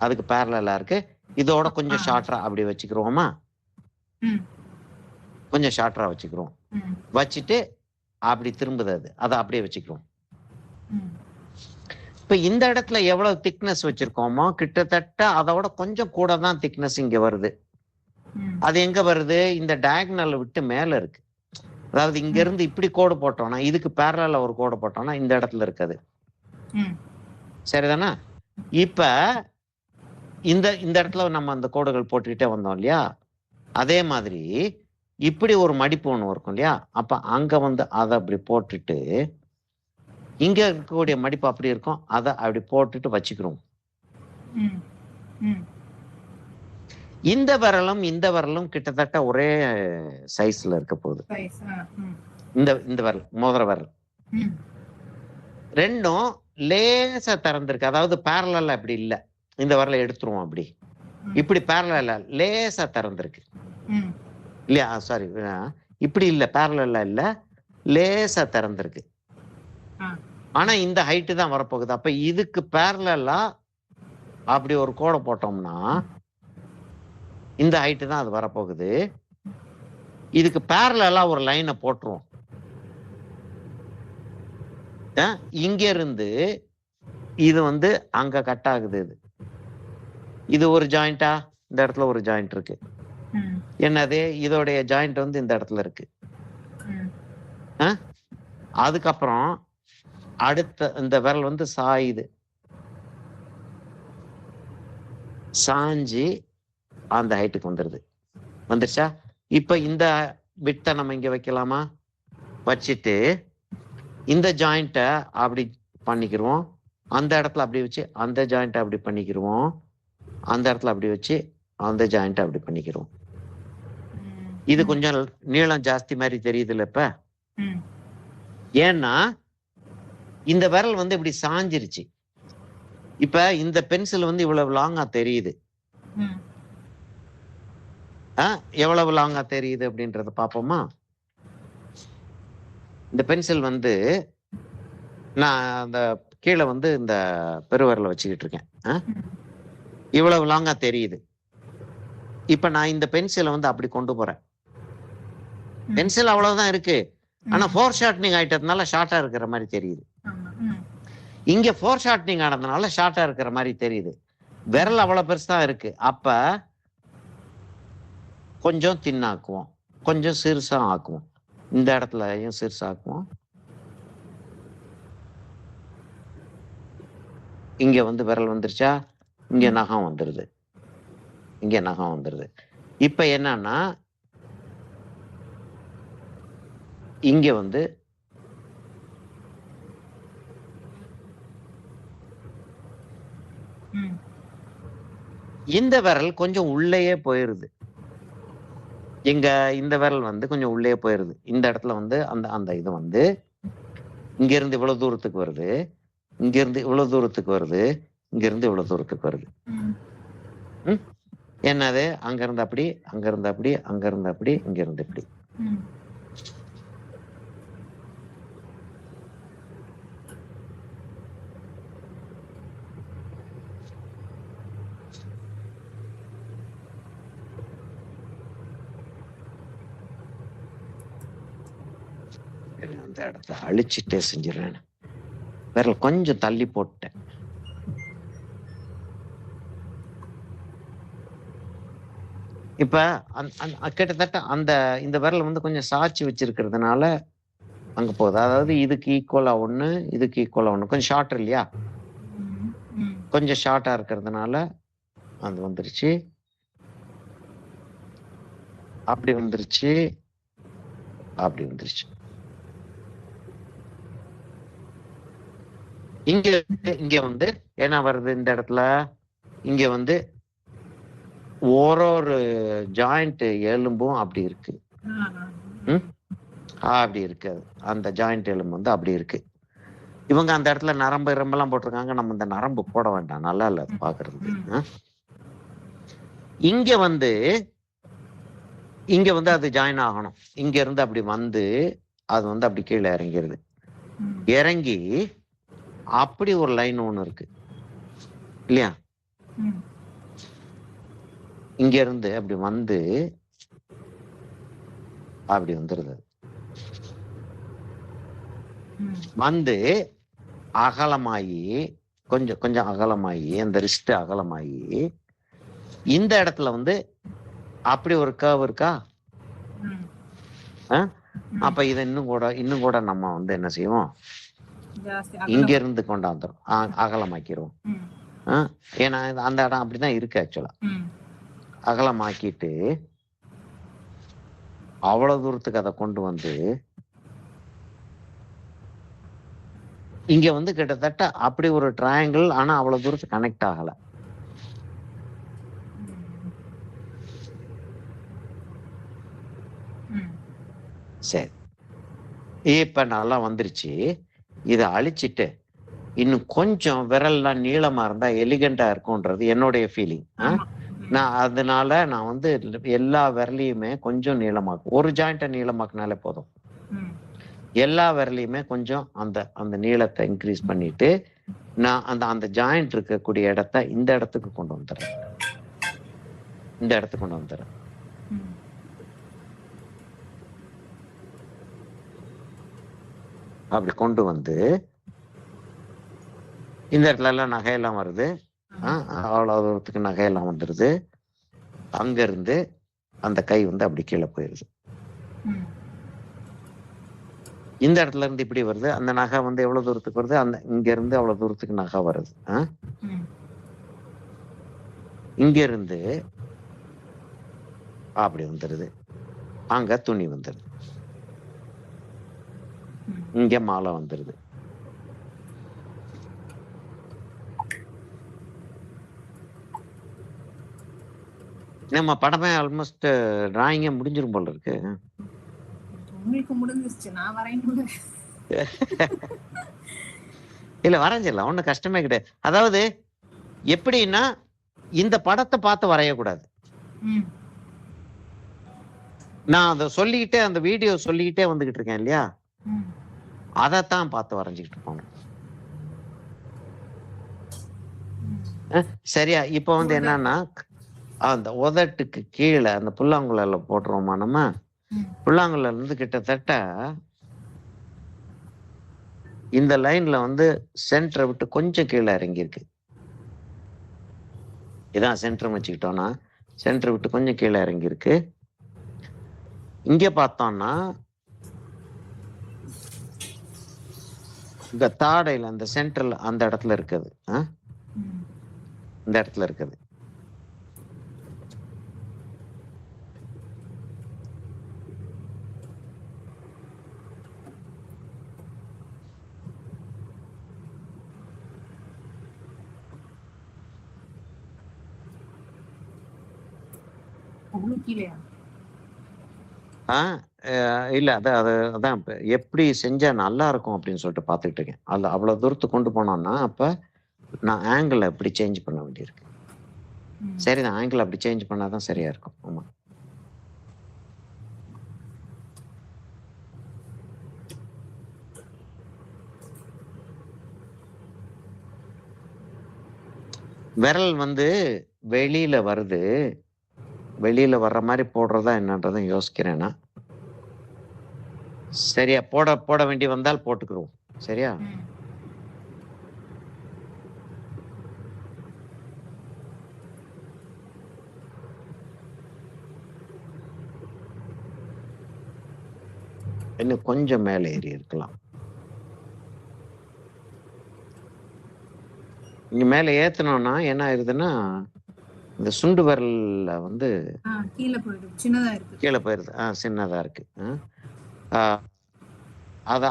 அதுக்கு பேரலா இருக்கு. இதோட கொஞ்சம் ஷார்ட்டரா அப்படி வச்சுக்கிறோமா? ம். கொஞ்சம் ஷார்ட்டரா வச்சுக்கிறோம். ம். வச்சுட்டு அப்படி திரும்புது, அதை அப்படியே வச்சுக்கிறோம். ம். இப்ப இந்த இடத்துல எவ்வளவு திக்னஸ் வச்சிருக்கோமோ கிட்டத்தட்ட அதோட கொஞ்சம் கூட தான் திக்னஸ் இங்க வருது. ம். அது எங்க வருது? இந்த டயகனல் விட்டு மேல இருக்கு. அதாவது இங்க இருந்து இப்படி கோடு போட்டோம்னா, இதுக்கு பேரலா ஒரு கோடு போட்டோம்னா இந்த இடத்துல இருக்காது. ம். சரிதானா? இப்ப இந்த இடத்துல நம்ம அந்த கோடுகள் போட்டுக்கிட்டே வந்தோம் இல்லையா, அதே மாதிரி இப்படி ஒரு மடிப்பு ஒண்ணு இருக்கும் இல்லையா, அப்ப அங்க வந்து அதை அப்படி போட்டுட்டு இங்க இருக்கக்கூடிய மடிப்பு அப்படி இருக்கும், அதை அப்படி போட்டுட்டு வச்சுக்கிறோம். ம். ம். இந்த விரலும் கிட்டத்தட்ட ஒரே சைஸ்ல இருக்க போகுது. சைஸ். ம். இந்த விரல், மோதிர விரல் ம். ரெண்டும் லேசா திறந்திருக்கு, அதாவது பேரலா அப்படி இல்ல. இந்த விரலை எடுத்துருவோம், அப்படி இப்படி பேரலா லேசா திறந்திருக்கு ம். இல்லையா? சாரி, இப்படி இல்ல, பேரலா இல்ல, லேசா திறந்திருக்கு. ஆனா இந்த ஹைட்டு தான் வரப்போகுது. அப்ப இதுக்கு பேரலா அப்படி ஒரு கோடை போட்டோம்னா இந்த ஹைட்டு தான் அது வரப்போகுது. இதுக்கு பேரலா ஒரு லைனை போட்டுருவோம். இங்க இருந்து இது வந்து அங்க கட் ஆகுது. இது ஒரு ஜாயிண்டா, இந்த இடத்துல ஒரு ஜாயிண்ட் இருக்கு. என்னது? இதோடைய ஜாயிண்ட் வந்து இந்த இடத்துல இருக்கு. அதுக்கப்புறம் அடுத்த இந்த விரல் வந்து சாயுது, சாஞ்சி அந்த ஹைட்டுக்கு வந்துருது. வந்துருச்சா? இப்ப இந்த விட்ட நம்ம இங்க வைக்கலாமா? வச்சுட்டு இந்த ஜாயிண்ட்டை அப்படி பண்ணிக்கிருவோம், அந்த இடத்துல அப்படி வச்சு அந்த ஜாயிண்ட்டை அப்படி பண்ணிக்கிருவோம், அந்த இடத்துல அப்படி வச்சு அந்த ஜாயிண்ட்டை அப்படி பண்ணிக்கிருவோம். இது கொஞ்சம் நீளம் ஜாஸ்தி மாதிரி தெரியுதுல்ல இப்ப? ஏன்னா இந்த விரல் வந்து இப்படி சாஞ்சிருச்சு. இப்ப இந்த பென்சில் வந்து இவ்வளவு லாங்கா தெரியுது. எவ்வளவு லாங்கா தெரியுது அப்படின்றத பாப்போமா? இந்த பென்சில் வந்து நான் அந்த கீழே வந்து இந்த பெருவிரலை வச்சுக்கிட்டு இருக்கேன். இவ்வளவு லாங்கா தெரியுது. இப்ப நான் இந்த பென்சிலை வந்து அப்படி கொண்டு போறேன். பென்சில் அவ்வளவுதான் இருக்கு. ஆனா ஃபோர் ஷார்ட்னிங் ஆயிட்டதுனால ஷார்ட்டா இருக்கிற மாதிரி தெரியுது. இங்க ஃபோர் ஷார்ட்னிங் ஆனதுனால ஷார்ட்டா இருக்கிற மாதிரி தெரியுது. விரல் அவ்வளவு பெருசுதான் இருக்கு. அப்ப கொஞ்சம் தின்னாக்குவோம், கொஞ்சம் சிறுசா ஆக்குவோம். இந்த இடத்துலயும் சிறுசாக்குவோம். இங்க வந்து விரல் வந்துருச்சா, இங்க நகம் வந்துருது, இங்க நகம் வந்துருது. இப்ப என்னன்னா இங்க வந்து இந்த விரல் கொஞ்சம் உள்ளேயே போயிருது. இங்க இந்த விரல் வந்து கொஞ்சம் உள்ளே போயிருது. இந்த இடத்துல வந்து அந்த அந்த இது வந்து இங்க இருந்து இவ்வளவு தூரத்துக்கு வருது, இங்க இருந்து இவ்வளவு தூரத்துக்கு வருது, இங்க இருந்து இவ்வளவு தூரத்துக்கு வருது. என்னது? அங்க இருந்து அப்படி, அங்க இருந்து அப்படி, அங்க இருந்து அப்படி, இங்க இருந்து இப்படி. அந்த இடத்த அழிச்சிட்டே செஞ்சிடறேன். விரல் கொஞ்சம் தள்ளி போட்டேன். இப்ப கிட்டத்தட்ட அந்த இந்த விரல் வந்து கொஞ்சம் சாட்சி வச்சிருக்கிறதுனால அங்க போகுது. அதாவது இதுக்கு ஈக்குவலா ஒண்ணு, இதுக்கு ஈக்குவலா ஒண்ணு. கொஞ்சம் ஷார்ட் இல்லையா? கொஞ்சம் ஷார்ட்டா இருக்கிறதுனால அது வந்துருச்சு, அப்படி வந்துருச்சு, அப்படி வந்துருச்சு. இங்க இங்க வந்து என்ன வருது? இந்த இடத்துல இங்க வந்து ஒரு ஜாயிண்ட் எலும்பும் அப்படி இருக்கு. அப்படி இருக்கு. அந்த ஜாயிண்ட் எலும்பு வந்து அப்படி இருக்கு. இவங்க அந்த இடத்துல நரம்பு எல்லாம் போட்டிருக்காங்க. நம்ம இந்த நரம்பு போட வேண்டாம், நல்லா இல்ல பாக்குறது. இங்க வந்து அது ஜாயின் ஆகணும். இங்க இருந்து அப்படி வந்து அது வந்து அப்படி கீழே இறங்கிருது. இறங்கி அப்படி ஒரு லைன் ஒண்ணு இருக்கு இல்லையா? இங்க இருந்து அப்படி வந்து அப்படி வந்துருது. வந்து அகலமாயி கொஞ்சம் கொஞ்சம் அகலமாயி அந்த ரிஸ்ட் அகலமாயி இந்த இடத்துல வந்து அப்படி ஒரு கர்வ் இருக்கா? அப்ப இதை இன்னும் கூட நம்ம வந்து என்ன செய்வோம்? இங்க இருந்து கொண்டாந்துரும், அகலமாக்கிடுவோம். ஏன்னா அந்த இடம் அப்படிதான் இருக்கு. ஆக்சுவலா அகலமாக்கிட்டு அவ்வளவு தூரத்துக்கு அதை கொண்டு வந்து இங்க வந்து கிட்டத்தட்ட அப்படி ஒரு ட்ரையாங்கிள். ஆனா அவ்வளவு தூரத்துக்கு கனெக்ட் ஆகல. சரி, இப்ப நல்லா வந்துருச்சு. இதை அழிச்சிட்டு இன்னும் கொஞ்சம் விரல்லாம் நீளமா இருந்தா எலிகண்டா இருக்கும்ன்றது என்னுடைய ஃபீலிங். நான் அதனால நான் வந்து எல்லா விரலையுமே கொஞ்சம் நீளமாக்கும். ஒரு ஜாயிண்ட்டை நீளமாக்குனாலே போதும். எல்லா விரலையுமே கொஞ்சம் அந்த அந்த நீளத்தை இன்க்ரீஸ் பண்ணிட்டு நான் அந்த அந்த ஜாயிண்ட் இருக்கக்கூடிய இடத்த இந்த இடத்துக்கு கொண்டு வந்துடுறேன். இந்த இடத்துக்கு கொண்டு வந்துடுறேன். அப்படி கொண்டு வந்து இந்த இடத்துல எல்லாம் நகையெல்லாம் வருது. அவ்வளவு தூரத்துக்கு நகையெல்லாம் வந்துருது. அங்க இருந்து அந்த கை வந்து அப்படி கீழே போயிருது. இந்த இடத்துல இருந்து இப்படி வருது. அந்த நகை வந்து எவ்வளவு தூரத்துக்கு வருது? அந்த இங்க இருந்து அவ்வளவு தூரத்துக்கு நகை வருது. இங்க இருந்து அப்படி வந்துருது. அங்க துணி வந்துருது. இங்க மாலை வந்துருது. நம்ம படமே ஆல்மோஸ்ட் டிராயிங்கே முடிஞ்சிரும் போல இருக்கு. உங்களுக்கு முடிஞ்சிருச்சு, நான் வரையணும்ல. இல்ல வரைஞ்சிடலாம், ஒன்றும் கஷ்டமே கிடையாது. அதாவது எப்படின்னா இந்த படத்தை பார்த்து வரையக்கூடாது. நான் அதை சொல்லிக்கிட்டே அந்த வீடியோ சொல்லிக்கிட்டே வந்துகிட்டு இருக்கேன் இல்லையா? அதைத்தான் பார்த்து வரைஞ்சிக்கிட்டு போகணும். சரியா? இப்போ வந்து என்னன்னா, அந்த உதட்டுக்கு கீழே அந்த புல்லாங்குழல போட்டுருவோமா நம்ம? புல்லாங்குழல இருந்து கிட்டத்தட்ட இந்த லைன்ல வந்து சென்டரை விட்டு கொஞ்சம் கீழே இறங்கியிருக்கு. இதான் சென்டர் வச்சுக்கிட்டோம்னா, சென்டரை விட்டு கொஞ்சம் கீழே இறங்கியிருக்கு. இங்க பார்த்தோம்னா இந்த தாடையில அந்த சென்டர்ல அந்த இடத்துல இருக்குது. இந்த இடத்துல இருக்குது. இல்ல அதான் எப்படி செஞ்சா நல்லா இருக்கும் அப்படின்னு சொல்லிட்டு பார்த்துக்கிட்டு இருக்கேன். அதுல அவ்வளவு தூரத்துக்கு கொண்டு போனோம்னா அப்ப நான் ஆங்கிள் அப்படி சேஞ்ச் பண்ண வேண்டியிருக்கு. சரிதான், ஆங்கிள் அப்படி சேஞ்ச் பண்ணாதான் சரியா இருக்கும். ஆமா. விரல் வந்து வெளியில வருது, வெளியில வர்ற மாதிரி போடுறதா என்னன்றதும் யோசிக்கிறேன்னா. சரியா? போட வேண்டி வந்தால் போட்டுக்கிறோம். சரியா? இன்னும் கொஞ்சம் மேலே ஏறி இருக்கலாம். இங்க மேல ஏத்தனோம்னா என்ன ஆயிருதுன்னா, இந்த சுண்டு விரல்ல வந்து கீழே போயிடுது, சின்னதா இருக்கு. கீழே போயிருது. சின்னதா இருக்கு.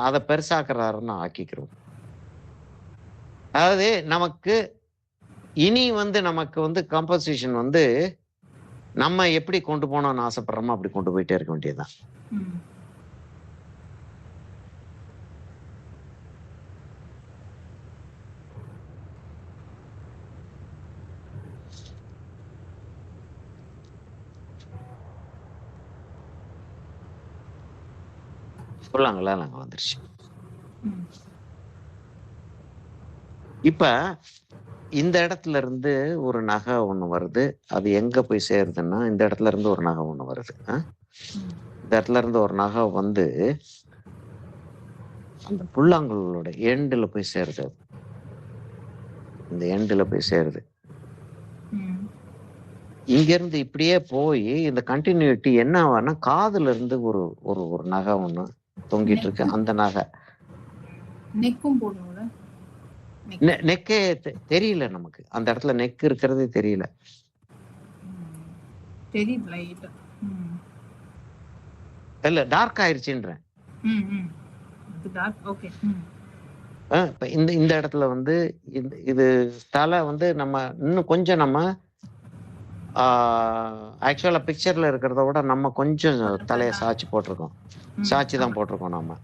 அத பெருசாக்குறாருன்னு ஆக்கிக்கிறோம். அதாவது நமக்கு இனி வந்து நமக்கு வந்து கம்போசிஷன் வந்து நம்ம எப்படி கொண்டு போனோம்னு ஆசைப்படுறோமோ அப்படி கொண்டு போயிட்டே இருக்க வேண்டியதுதான். சொல்லாங்களா? நாங்க வந்துருச்சு. இப்ப இந்த இடத்துல இருந்து ஒரு நகை ஒண்ணு வருது. அது எங்க போய் சேருதுன்னா, இந்த இடத்துல இருந்து ஒரு நகை ஒண்ணு வருது. இந்த இடத்துல இருந்து ஒரு நகை வந்து அந்த புல்லாங்குழலோட எண்டுல போய் சேருது. இந்த எண்டுல போய் சேருது. இங்க இருந்து இப்படியே போய் இந்த கண்டினியூட்டி என்ன ஆகும்னா, காதுல இருந்து ஒரு ஒரு ஒரு நகை ஒண்ணு தொங்கிட்டு இருக்கு. அந்த நகை நெக்கும் போடுவோம்ல, நெக்கே தெரியல நமக்கு. அந்த இடத்துல நெக் இருக்கிறதே தெரியல. இல்ல டார்க் ஆயிருச்சுன்றேன். இந்த இடத்துல வந்து இது தலை வந்து நம்ம இன்னும் கொஞ்சம் நம்ம ஆக்சுவலா பிக்சர்ல இருக்கிறத விட நம்ம கொஞ்சம் தலையை சாட்சி போட்டிருக்கோம். சாட்சி தான் போட்டிருக்கோம் நம்ம.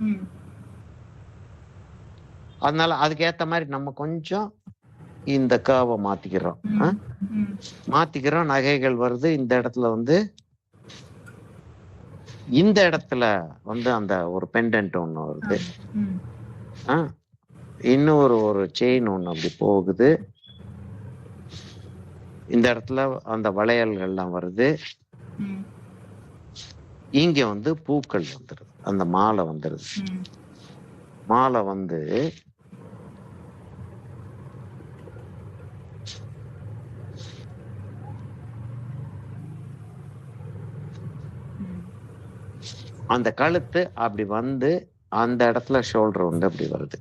அதனால அதுக்கு ஏத்த மாதிரி நம்ம கொஞ்சம் இந்த கர்வை மாத்திக்கிறோம். நகைகள் வருது. இந்த இடத்துல வந்து இந்த இடத்துல வந்து அந்த ஒரு பெண்டன்ட் ஒண்ணு வருது. இன்னொரு ஒரு செயின் ஒண்ணு அப்படி போகுது. இந்த இடத்துல அந்த வளையல்கள்லாம் வருது. இங்க வந்து பூக்கள் வந்துருது. அந்த மாலை வந்துருது. மாலை வந்து அந்த கழுத்து அப்படி வந்து அந்த இடத்துல ஷோல்டர் வந்து அப்படி வருது.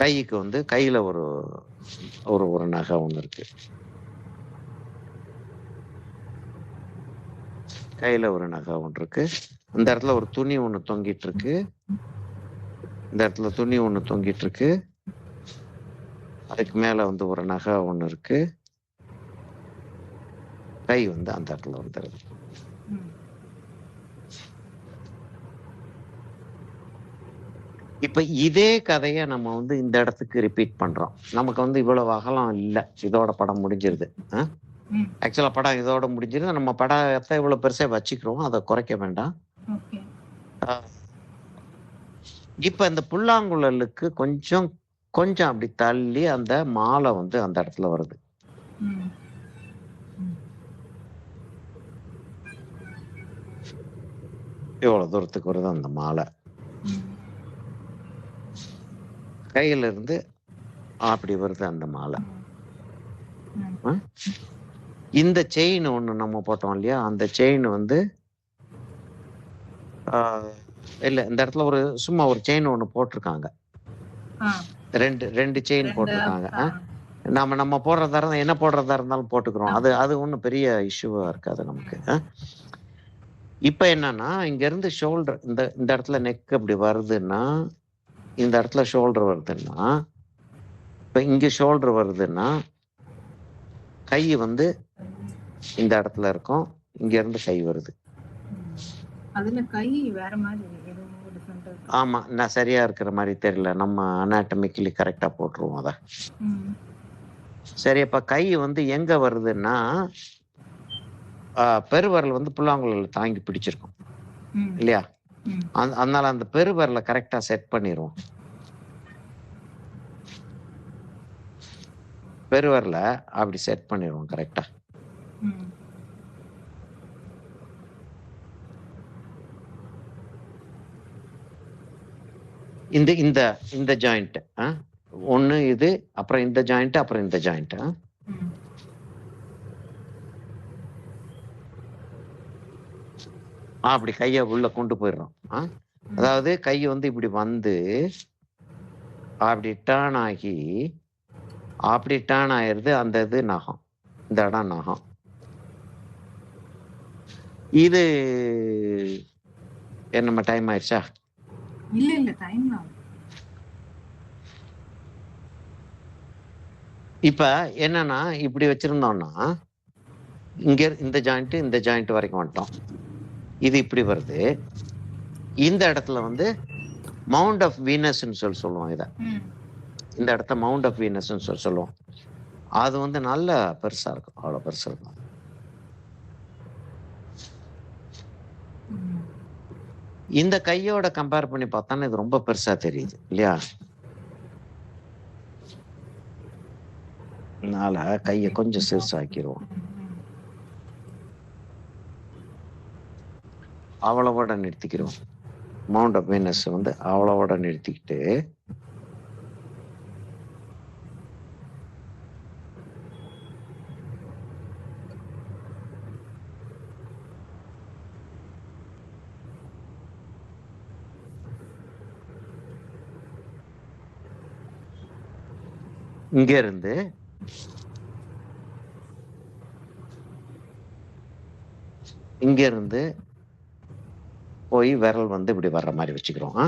கைக்கு வந்து கையில ஒரு ஒரு ஒரு நகை ஒண்ணு இருக்கு. கையில ஒரு நகை ஒன்று இருக்கு. இந்த இடத்துல ஒரு துணி ஒண்ணு தொங்கிட்டு இருக்கு. இந்த இடத்துல துணி ஒண்ணு தொங்கிட்டு இருக்கு. அதுக்கு மேல வந்து ஒரு நகை ஒண்ணு இருக்கு. கை வந்து அந்த இடத்துல வந்துருது. இப்ப இதே கதைய நம்ம வந்து இந்த இடத்துக்கு ரிப்பீட் பண்றோம். நமக்கு வந்து இவ்வளவு அகலம் இல்ல. இதோட படம் முடிஞ்சிருது. ஆக்சுவலா படம் இதோட முடிஞ்சிருது. நம்ம படத்தை இவ்வளவு பெருசா வச்சுக்கிறோம். அதை குறைக்க வேண்டாம். இப்ப இந்த புல்லாங்குழலுக்கு கொஞ்சம் கொஞ்சம் அப்படி தள்ளி அந்த மாலை வந்து அந்த இடத்துல வருது. ம். ம். இவ்வளவு தூரத்துக்கு வருது அந்த மாலை. ம். கையில இருந்து அப்படி வருது அந்த மாலை. ம். அ. இந்த செயின் ஒண்ணு நம்ம போட்டோம் இல்லையா? அந்த செயின் வந்து ஆ இல்ல இந்த இடத்துல சும்மா ஒரு செயின் ஒண்ணு போட்டிருக்காங்க. ஆ. 2 செயின் 2 போட்டிருக்காங்க. ஆ. நம்ம போடுறதா இருந்தா என்ன போடுறதா இருந்தாலும் போட்டுக்கிறோம். ஆமா. அது ஒண்ணும் பெரிய இஷ்யூவா இருக்காது நமக்கு. ம். இப்ப என்னன்னா, இங்க இருந்து ஷோல்டர் இந்த இந்த இடத்துல நெக் இப்படி வருதுன்னா, இந்த இடத்துல ஷோல்டர் வருதுன்னா, இப்ப இங்க ஷோல்டர் வருதுன்னா, கை வந்து இந்த இடத்துல இருக்கும். இங்க இருந்து கை வருது. ம். அதுல கை வேற மாதிரி ஏதோ டிஃபரெண்டா இருக்கு. ஆமா. நான் சரியா இருக்கிற மாரி தெரியல. நம்ம அனாட்டமிக்கலி கரெக்ட்டா போட்டுருவோம் அத. ம். சரி அப்ப கை வந்து எங்க வருதுன்னா, பெருவிரல் வந்து புல்லாங்குழல தாங்கி பிடிச்சிருக்கும். ம். இல்லையா? ம். அதனால அந்த பெருவிரல கரெக்ட்டா செட் பண்ணிருவோம். பெருவிரல அப்படி செட் பண்ணிருவோம் கரெக்ட்டா. ம். இந்த இந்த இந்த ஜாயிண்ட். ஒண்ணு இது, அப்புறம் இந்த ஜாயிண்ட், அப்புறம் இந்த ஜாயிண்ட். ம். அப்படி கைய உள்ள கொண்டு போயிடுறோம். ம். அதாவது கை வந்து இப்படி வந்து, அப்படி டர்ன் ஆகி, அப்படி டர்ன் ஆயிருது. அந்த இது நகம். இந்த இடம் நகம். இது நம்ம டைம் ஆயிடுச்சா? இல்ல டைம் ஆகும். இப்ப என்னன்னா, இப்படி வச்சிருந்தோம்னா, இங்க இந்த ஜாயிண்ட் வரைக்கும் வந்துட்டோம். இது இப்படி வருது. இந்த இடத்துல வந்து மவுண்ட் ஆஃப் வீனஸ்ன்னு சொல்லுவோம் இத. ம். இந்த இடத்த மவுண்ட் ஆஃப் வீனஸ்ன்னு சொல்லுவோம். அது வந்து நல்ல பெருசா இருக்கும். அவ்வளவு பெருசா இருக்கும். ம். இந்த கையோட கம்பேர் பண்ணி பார்த்தான்னா இது ரொம்ப பெருசா தெரியுது இல்லையா? அதனால கைய கொஞ்சம் சிறுசாக்கிருவோம். ம். அவ்வளவோட நிறுத்திக்கிறோம். மவுண்ட் ஆஃப் வீனஸ் வந்து அவ்வளவோட நிறுத்திக்கிட்டு, இங்க இருந்து போய் விரல் வந்து இப்படி வர்ற மாதிரி வச்சுக்கிறோம்.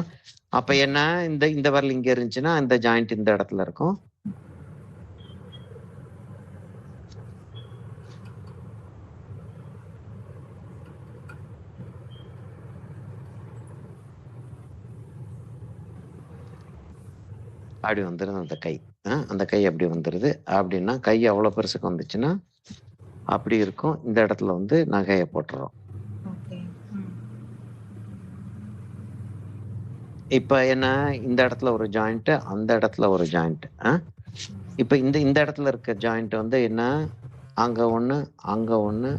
அப்ப என்ன இந்த இந்த விரல் இங்க இருந்துச்சுன்னா இந்த ஜாயிண்ட் இந்த இடத்துல இருக்கும். அப்படி வந்துருது அந்த கை. அந்த கை அப்படி வந்துருது. அப்படின்னா கை அவ்வளவு பெருசுக்கு வந்துச்சுன்னா அப்படி இருக்கும். இந்த இடத்துல வந்து நகைய போட்டுறோம். ஓகே. ம். இப்ப என்ன இந்த இடத்துல ஒரு ஜாயிண்ட், அந்த இடத்துல ஒரு ஜாயிண்ட். இப்ப இந்த இந்த இடத்துல இருக்க ஜாயிண்ட் வந்து என்ன அங்க ஒண்ணு, அங்க ஒண்ணு,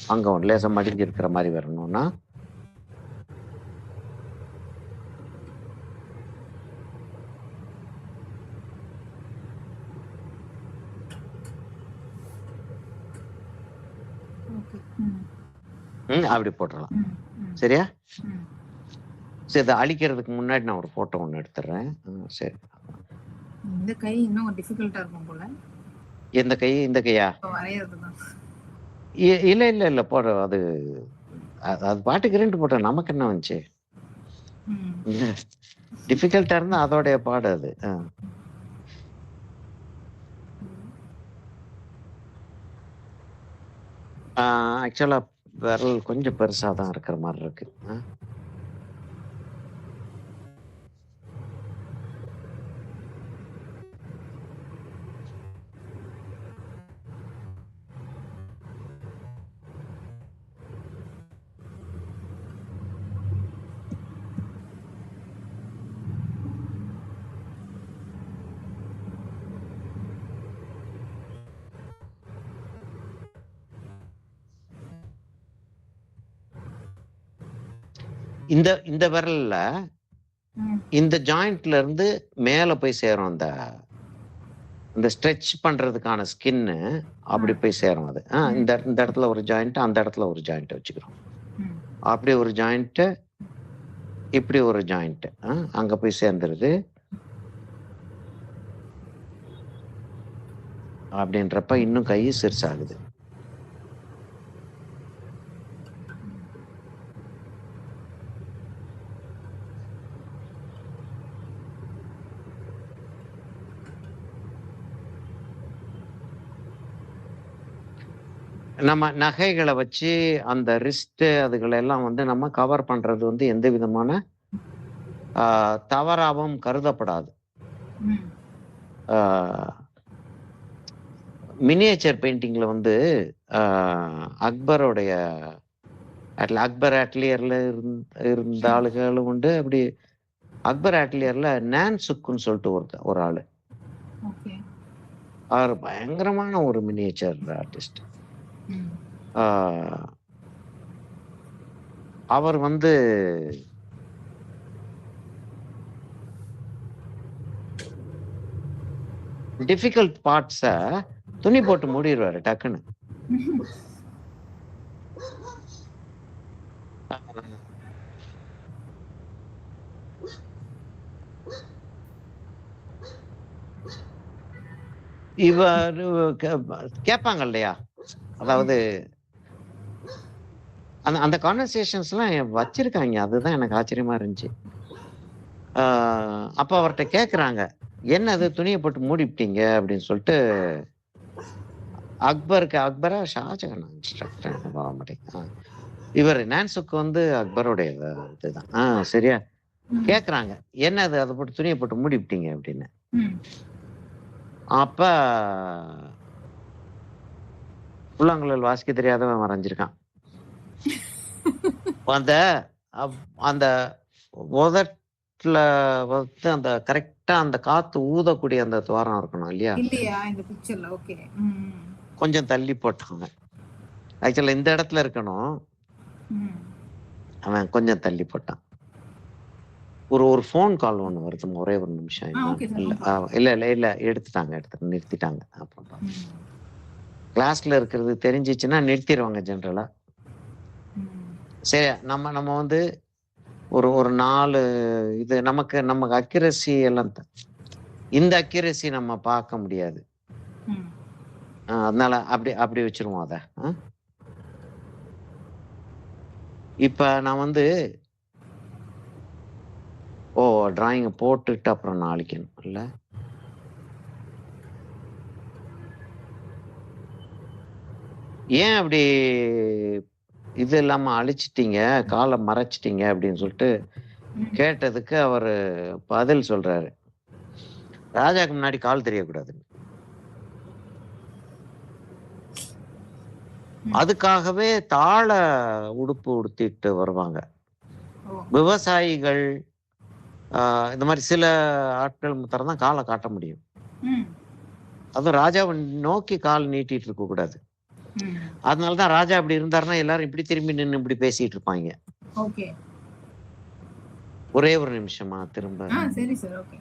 அங்க ஒண்ணு லேசா மடிஞ்சு இருக்கிற மாதிரி வரணும்னா ஓகே. ம். அப்படி போட்டுறலாம். ம். ம். சரியா? ம். சரி இதை அழிக்கிறதுக்கு முன்னாடி நான் ஒரு போட்டோ ஒண்ணு எடுத்துடுறேன். சரி. இந்த கை இன்னும் டிஃபிகல்ட்டா இருக்கும் போல. எந்த கை? இந்த கையா? வரையறதுதான். இல்ல இல்ல இல்ல போடுற அது அது பாட்டுக்கு 2 போட்டோம். நமக்கு என்ன வந்துச்சு? ம். டிஃபிகல்ட்டா இருந்தா அதோடைய பாடு அது. ஆக்சுவலா விரல் கொஞ்சம் பெருசா தான் இருக்கிற மாதிரி இருக்கு. இந்த இந்த விரல்ல ம். இந்த ஜாயிண்ட்ல இருந்து மேல போய் சேரும் இந்த ஸ்ட்ரெச் பண்றதுக்கான ஸ்கின்னு அப்படி போய் சேரும் அது. இந்த இந்த இடத்துல ஒரு ஜாயிண்ட், அந்த இடத்துல ஒரு ஜாயிண்ட் வச்சுக்கிறோம். ம். அப்படி ஒரு ஜாயிண்ட், இப்படி ஒரு ஜாயிண்ட் அங்க போய் சேர்ந்துருது. அப்படின்றப்ப இன்னும் கை சிறுசாகுது. நம்ம நகைகளை வச்சு அந்த ரிஸ்ட் அதுகளை எல்லாம் வந்து நம்ம கவர் பண்றது வந்து எந்த விதமான தவறாகவும் கருதப்படாது. ம். மினியேச்சர் பெயிண்டிங்ல வந்து அக்பருடைய அக்பர் அட்லியர்ல இருந்த ஆளுகளும் உண்டு. அப்படி அக்பர் அட்லியர்ல நான்சுக்குன்னு சொல்லிட்டு ஒரு ஆளு. ஓகே. அவர் பயங்கரமான ஒரு மினியேச்சர் ஆர்டிஸ்ட். ம். அவர் வந்து டிஃபிகல்ட் பார்ட்ஸ துணி போட்டு மூடிடுவாரு டக்குன்னு. இவர் கேட்பாங்க இல்லையா, அதாவது அந்த கான்வர்சேஷன்ஸ் எல்லாம் வச்சிருக்காங்க. அதுதான் எனக்கு ஆச்சரியமா இருந்துச்சு. அப்ப அவர்கிட்ட கேக்குறாங்க, என்னது துணியை போட்டு மூடிவிட்டீங்க அப்படின்னு சொல்லிட்டு. அக்பரா ஷாஜகான் இவர் நான்சுக்கு வந்து அக்பருடைய இதுதான். சரியா கேக்குறாங்க, என்னது அதை போட்டு துணியை போட்டு மூடிவிட்டீங்க அப்படின்னு. அப்ப புல்லாங்குழல் வாசிக்க தெரியாதவன் வரைஞ்சிருக்கான். அந்த அந்த உதட்டுல வந்து அந்த கரெக்டா அந்த காத்து ஊதக்கூடிய அந்த துவாரம் இருக்கணும் இல்லையா? இல்லையா இந்த பிக்சர்ல? ஓகே. கொஞ்சம் தள்ளி போட்டாங்க. ஆக்சுவலா இந்த இடத்துல இருக்கணும், அவன் கொஞ்சம் தள்ளி போட்டான். ஒரு ஃபோன் கால் ஒண்ணு வருது, ஒரே ஒரு நிமிஷம். இல்ல எடுத்துட்டாங்க, நிறுத்திட்டாங்க. அப்புறம் கிளாஸ்ல இருக்கிறது தெரிஞ்சிச்சுன்னா நிறுத்திடுவாங்க ஜெனரலா. சரி, நம்ம வந்து ஒரு 4 இது நமக்கு அக்யூரசி எல்லாம் இந்த அக்யூரசி நம்ம பார்க்க முடியாது. அதனால அப்படி வச்சிருவோம் அத. இப்ப நான் வந்து டிராயிங்க போட்டுட்டு அப்புறம் நான் அழிக்கணும் இல்ல? ஏன் அப்படி இது இல்லாம அழிச்சிட்டீங்க, காலை மறைச்சிட்டீங்க அப்படின்னு சொல்லிட்டு கேட்டதுக்கு அவரு பதில் சொல்றாரு, ராஜாக்கு முன்னாடி கால் தெரியக்கூடாது, அதுக்காகவே தாழ உடுப்பு உடுத்திட்டு வருவாங்க விவசாயிகள். இந்த மாதிரி சில ஆட்கள் மாத்திரம் தான் காலை காட்ட முடியும். அதுவும் ராஜாவை நோக்கி கால் நீட்டிட்டு இருக்க கூடாது. அதனாலதான் ராஜா அப்படி இருந்தாருன்னா எல்லாரும் இப்படி திரும்பி நின்று இப்படி பேசிட்டு இருப்பாங்க. ஒரே ஒரு நிமிஷமா திரும்ப. சரி சார், ஓகே.